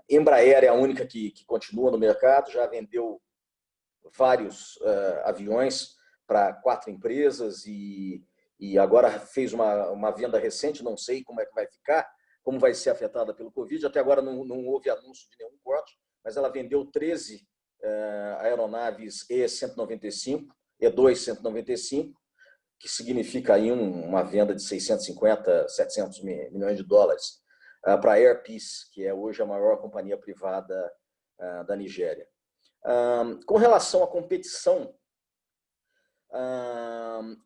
Embraer é a única que continua no mercado, já vendeu vários aviões para 4 empresas e agora fez uma venda recente, não sei como é que vai ficar, como vai ser afetada pelo Covid. Até agora não houve anúncio de nenhum corte, mas ela vendeu 13 aeronaves E-195, E2-195, que significa aí uma venda de 650, 700 milhões de dólares para a Air Peace, que é hoje a maior companhia privada da Nigéria. Com relação à competição,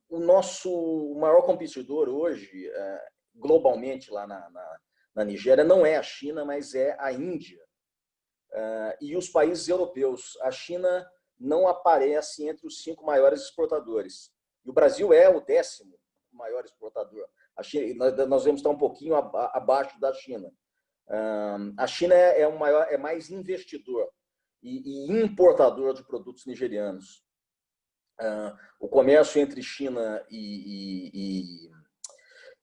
o nosso maior competidor hoje, globalmente lá na Nigéria, não é a China, mas é a Índia e os países europeus. A China não aparece entre os 5 maiores exportadores. E o Brasil é o 10º maior exportador. A China, nós vamos estar um pouquinho abaixo da China. A China é mais investidor e importador de produtos nigerianos. O comércio entre China e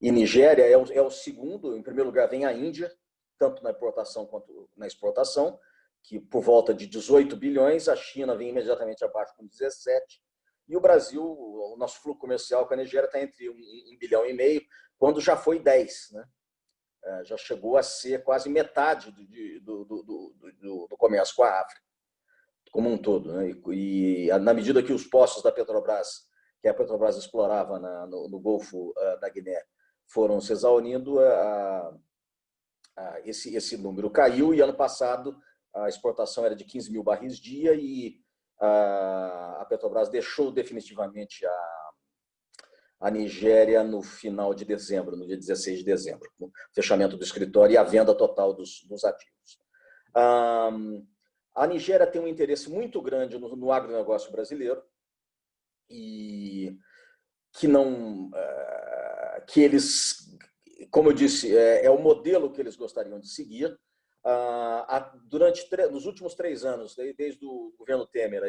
Nigéria é o segundo. Em primeiro lugar vem a Índia, tanto na importação quanto na exportação, que por volta de 18 bilhões, a China vem imediatamente abaixo com 17, e o Brasil, o nosso fluxo comercial com a Nigéria está entre 1,5 bilhão, quando já foi 10, né? Já chegou a ser quase metade do comércio com a África, como um todo, né? E na medida que os poços da Petrobras, que a Petrobras explorava no Golfo da Guiné, foram se exaurindo, esse número caiu, e ano passado a exportação era de 15 mil barris dia e a Petrobras deixou definitivamente a Nigéria no final de dezembro, no dia 16 de dezembro, com o fechamento do escritório e a venda total dos ativos. A Nigéria tem um interesse muito grande no agronegócio brasileiro e que eles, como eu disse, é o modelo que eles gostariam de seguir. Nos últimos 3 anos, desde o governo Temer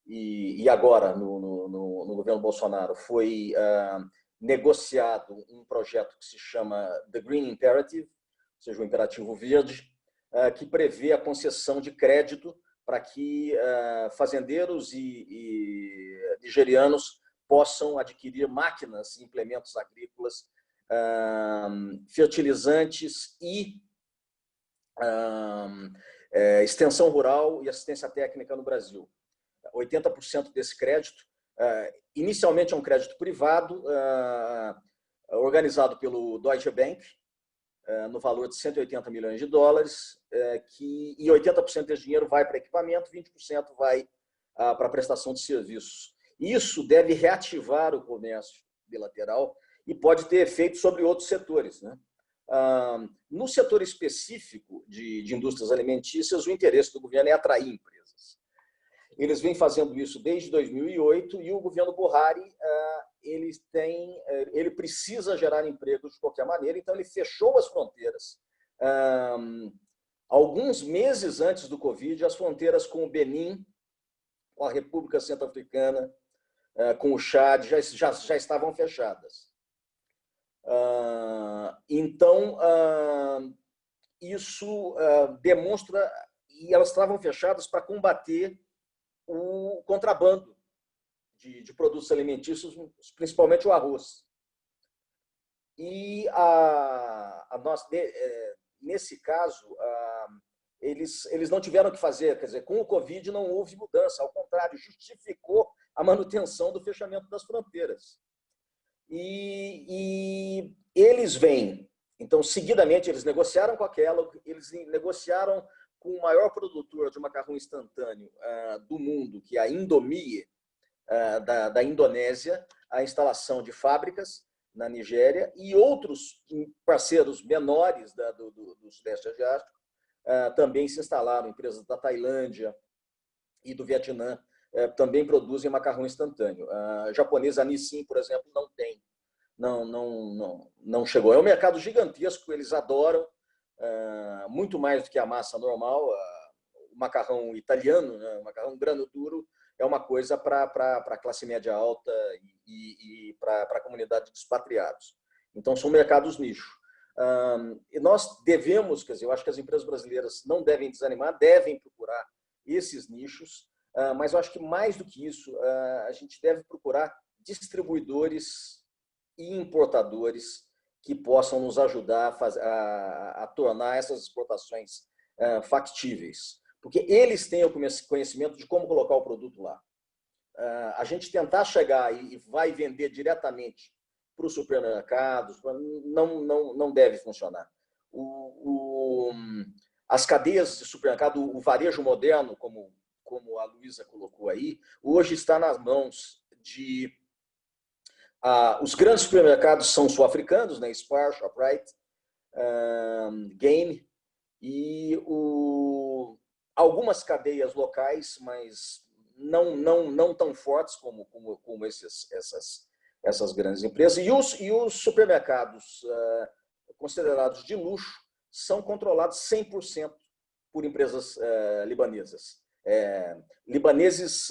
e agora no governo Bolsonaro, foi negociado um projeto que se chama The Green Imperative, ou seja, o Imperativo Verde, que prevê a concessão de crédito para que fazendeiros e nigerianos possam adquirir máquinas, implementos agrícolas, fertilizantes e extensão rural e assistência técnica no Brasil. 80% desse crédito, inicialmente é um crédito privado, organizado pelo Deutsche Bank, no valor de 180 milhões de dólares, e 80% desse dinheiro vai para equipamento, 20% vai para prestação de serviços. Isso deve reativar o comércio bilateral e pode ter efeito sobre outros setores, né? No setor específico de indústrias alimentícias, o interesse do governo é atrair empresas. Eles vêm fazendo isso desde 2008 e o governo Buhari ele precisa gerar emprego de qualquer maneira, então ele fechou as fronteiras. Alguns meses antes do Covid, as fronteiras com o Benin, com a República Centro-Africana, com o Chad, já estavam fechadas. Então, isso demonstra, e elas estavam fechadas para combater o contrabando de produtos alimentícios, principalmente o arroz. E nesse caso, eles não tiveram que fazer, quer dizer, com o Covid não houve mudança, ao contrário, justificou a manutenção do fechamento das fronteiras. E eles vêm, então, seguidamente, eles negociaram com a Kellogg, eles negociaram com o maior produtor de macarrão instantâneo do mundo, que é a Indomie, da Indonésia, a instalação de fábricas na Nigéria, e outros parceiros menores do Sudeste Asiático também se instalaram. Empresas da Tailândia e do Vietnã também produzem macarrão instantâneo. A japonesa Nissin, por exemplo, não tem. Não chegou. É um mercado gigantesco, eles adoram, muito mais do que a massa normal. O macarrão italiano, né, o macarrão grano duro, é uma coisa para a classe média alta e para a comunidade de expatriados. Então, são mercados nicho. E nós devemos, quer dizer, eu acho que as empresas brasileiras não devem desanimar, devem procurar esses nichos, mas eu acho que mais do que isso, a gente deve procurar distribuidores e importadores que possam nos ajudar a tornar essas exportações factíveis, porque eles têm o conhecimento de como colocar o produto lá. A gente tentar chegar e vai vender diretamente para os supermercados não deve funcionar. As cadeias de supermercado, o varejo moderno, como a Luísa colocou aí, hoje está nas mãos de... os grandes supermercados são sul-africanos, né? Spar, Shoprite, Game, e algumas cadeias locais, mas não tão fortes como essas grandes empresas. E os supermercados considerados de luxo são controlados 100% por empresas libanesas. Libaneses,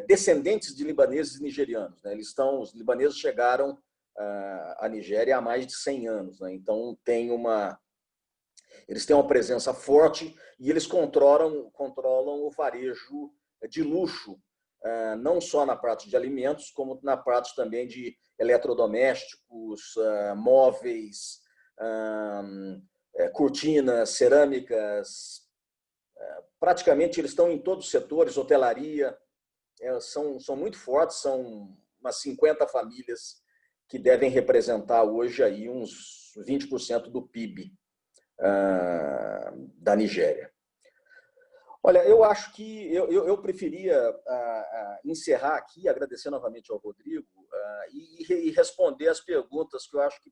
descendentes de libaneses e nigerianos, né? Os libaneses chegaram à Nigéria há mais de 100 anos, né? Então, eles têm uma presença forte e eles controlam o varejo de luxo, não só na parte de alimentos, como na parte também de eletrodomésticos, móveis, cortinas, cerâmicas. Praticamente eles estão em todos os setores, hotelaria, são muito fortes, são umas 50 famílias que devem representar hoje aí uns 20% do PIB da Nigéria. Olha, eu acho que eu preferia encerrar aqui, agradecer novamente ao Rodrigo e responder as perguntas que eu acho que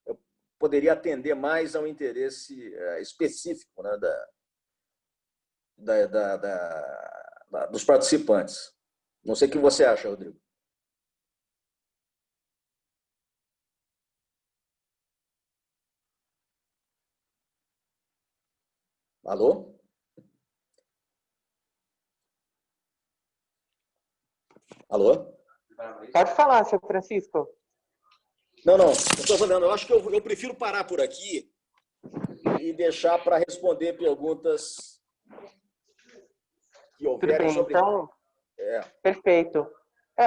eu poderia atender mais ao interesse específico, né, dos participantes. Não sei o que você acha, Rodrigo. Alô? Alô? Pode falar, seu Francisco. Não, eu estou falando. Eu acho que eu prefiro parar por aqui e deixar para responder perguntas que houverem sobre... Então, perfeito.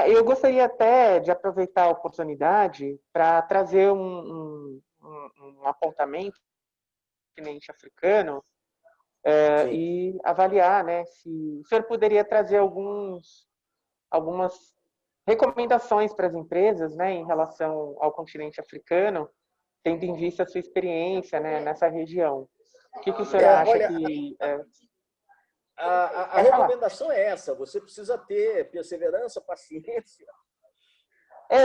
Eu gostaria até de aproveitar a oportunidade para trazer um apontamento do continente africano e avaliar, né, se o senhor poderia trazer algumas recomendações para as empresas, né, em relação ao continente africano, tendo em vista a sua experiência, né, nessa região. O que o senhor acha? Olha, a recomendação é essa: você precisa ter perseverança, paciência.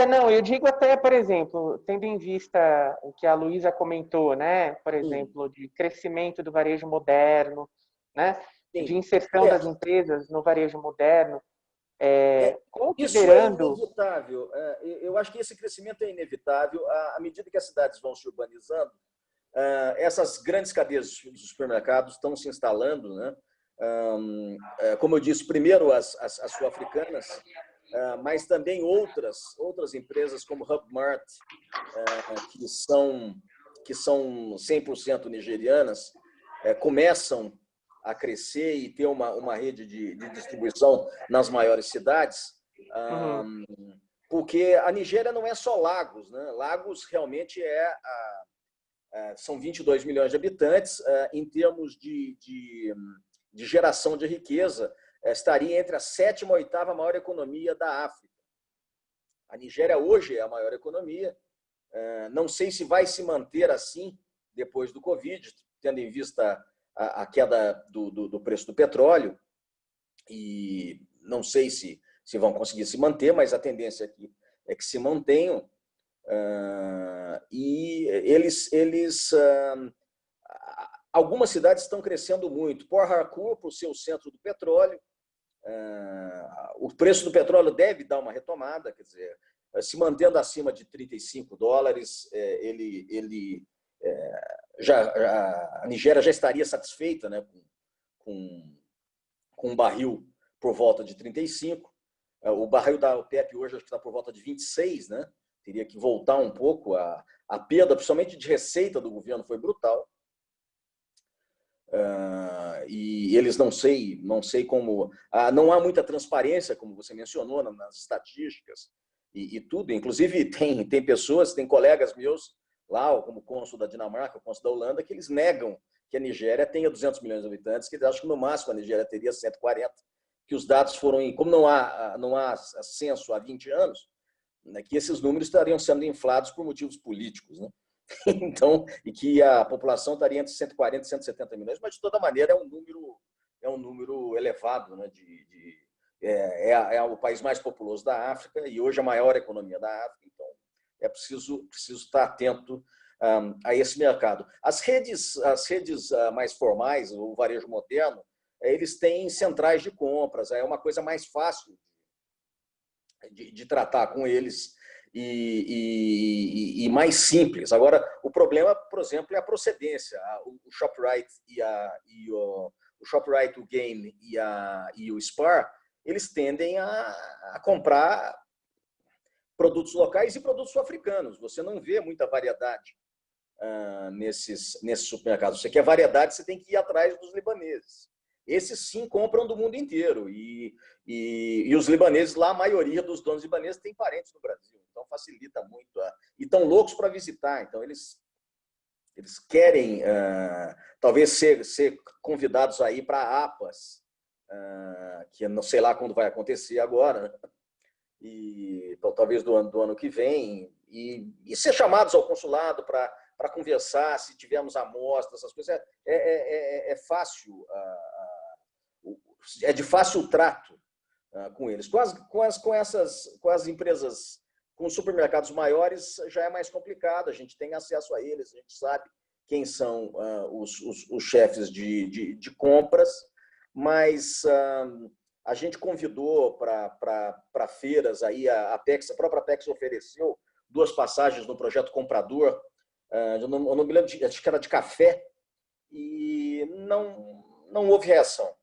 Não, eu digo até, por exemplo, tendo em vista o que a Luísa comentou, né, por exemplo, de crescimento do varejo moderno, né, de inserção das empresas no varejo moderno, considerando... Isso é inevitável. Eu acho que esse crescimento é inevitável à medida que as cidades vão se urbanizando. Essas grandes cadeias de supermercados estão se instalando, né? Como eu disse, primeiro as sul-africanas, mas também outras empresas como HubMart, que são 100% nigerianas, começam a crescer e ter uma rede de distribuição nas maiores cidades, porque a Nigéria não é só Lagos, né? Lagos realmente são 22 milhões de habitantes. Em termos de geração de riqueza, estaria entre a 7ª e a 8ª maior economia da África. A Nigéria hoje é a maior economia. Não sei se vai se manter assim depois do Covid, tendo em vista a queda do preço do petróleo, e não sei se vão conseguir se manter, mas a tendência aqui é que se mantenham. E algumas cidades estão crescendo muito. Port Harcourt, por ser o centro do petróleo, o preço do petróleo deve dar uma retomada, quer dizer, se mantendo acima de $35, a Nigéria já estaria satisfeita, né, com um barril por volta de 35. O barril da OPEP hoje acho que está por volta de 26, né? Teria que voltar um pouco. A perda, principalmente de receita do governo, foi brutal. E eles não sei como... não há muita transparência, como você mencionou, nas estatísticas e tudo. Inclusive, tem pessoas, tem colegas meus lá, como o cônsul da Dinamarca, o cônsul da Holanda, que eles negam que a Nigéria tenha 200 milhões de habitantes, que eles acham que no máximo a Nigéria teria 140, que os dados foram... Como não há censo há 20 anos, né, que esses números estariam sendo inflados por motivos políticos, né? Então, e que a população estaria entre 140 e 170 milhões, mas de toda maneira é um número elevado, né? É o país mais populoso da África e hoje a maior economia da África, então é preciso estar atento a esse mercado. As redes mais formais, o varejo moderno, eles têm centrais de compras, é uma coisa mais fácil de tratar com eles e mais simples. Agora, o problema, por exemplo, é a procedência. O Shoprite o Shoprite, o Game e o Spar, eles tendem a comprar produtos locais e produtos sul-africanos. Você não vê muita variedade nesses supermercados. Você quer variedade, você tem que ir atrás dos libaneses. Esses sim compram do mundo inteiro. E os libaneses lá, a maioria dos donos libaneses tem parentes no Brasil. Então facilita muito. E estão loucos para visitar. Então eles querem talvez ser convidados aí para APAS, que não sei lá quando vai acontecer agora, né? E talvez do ano que vem, e ser chamados ao consulado para conversar, se tivermos amostras, essas coisas. É fácil, é de fácil trato com eles. Com as empresas, com os supermercados maiores, já é mais complicado. A gente tem acesso a eles, a gente sabe quem são os chefes de compras, mas a gente convidou para feiras, aí a própria Apex ofereceu 2 passagens no projeto Comprador, eu não me lembro, acho que era de café, e não houve reação.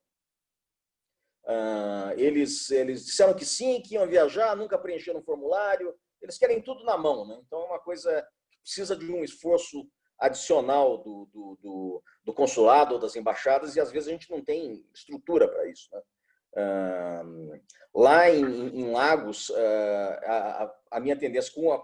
Eles disseram que sim, que iam viajar, nunca preencheram um formulário, eles querem tudo na mão, né? Então é uma coisa que precisa de um esforço adicional do consulado ou das embaixadas, e às vezes a gente não tem estrutura para isso, né? Lá em Lagos, a minha tendência com a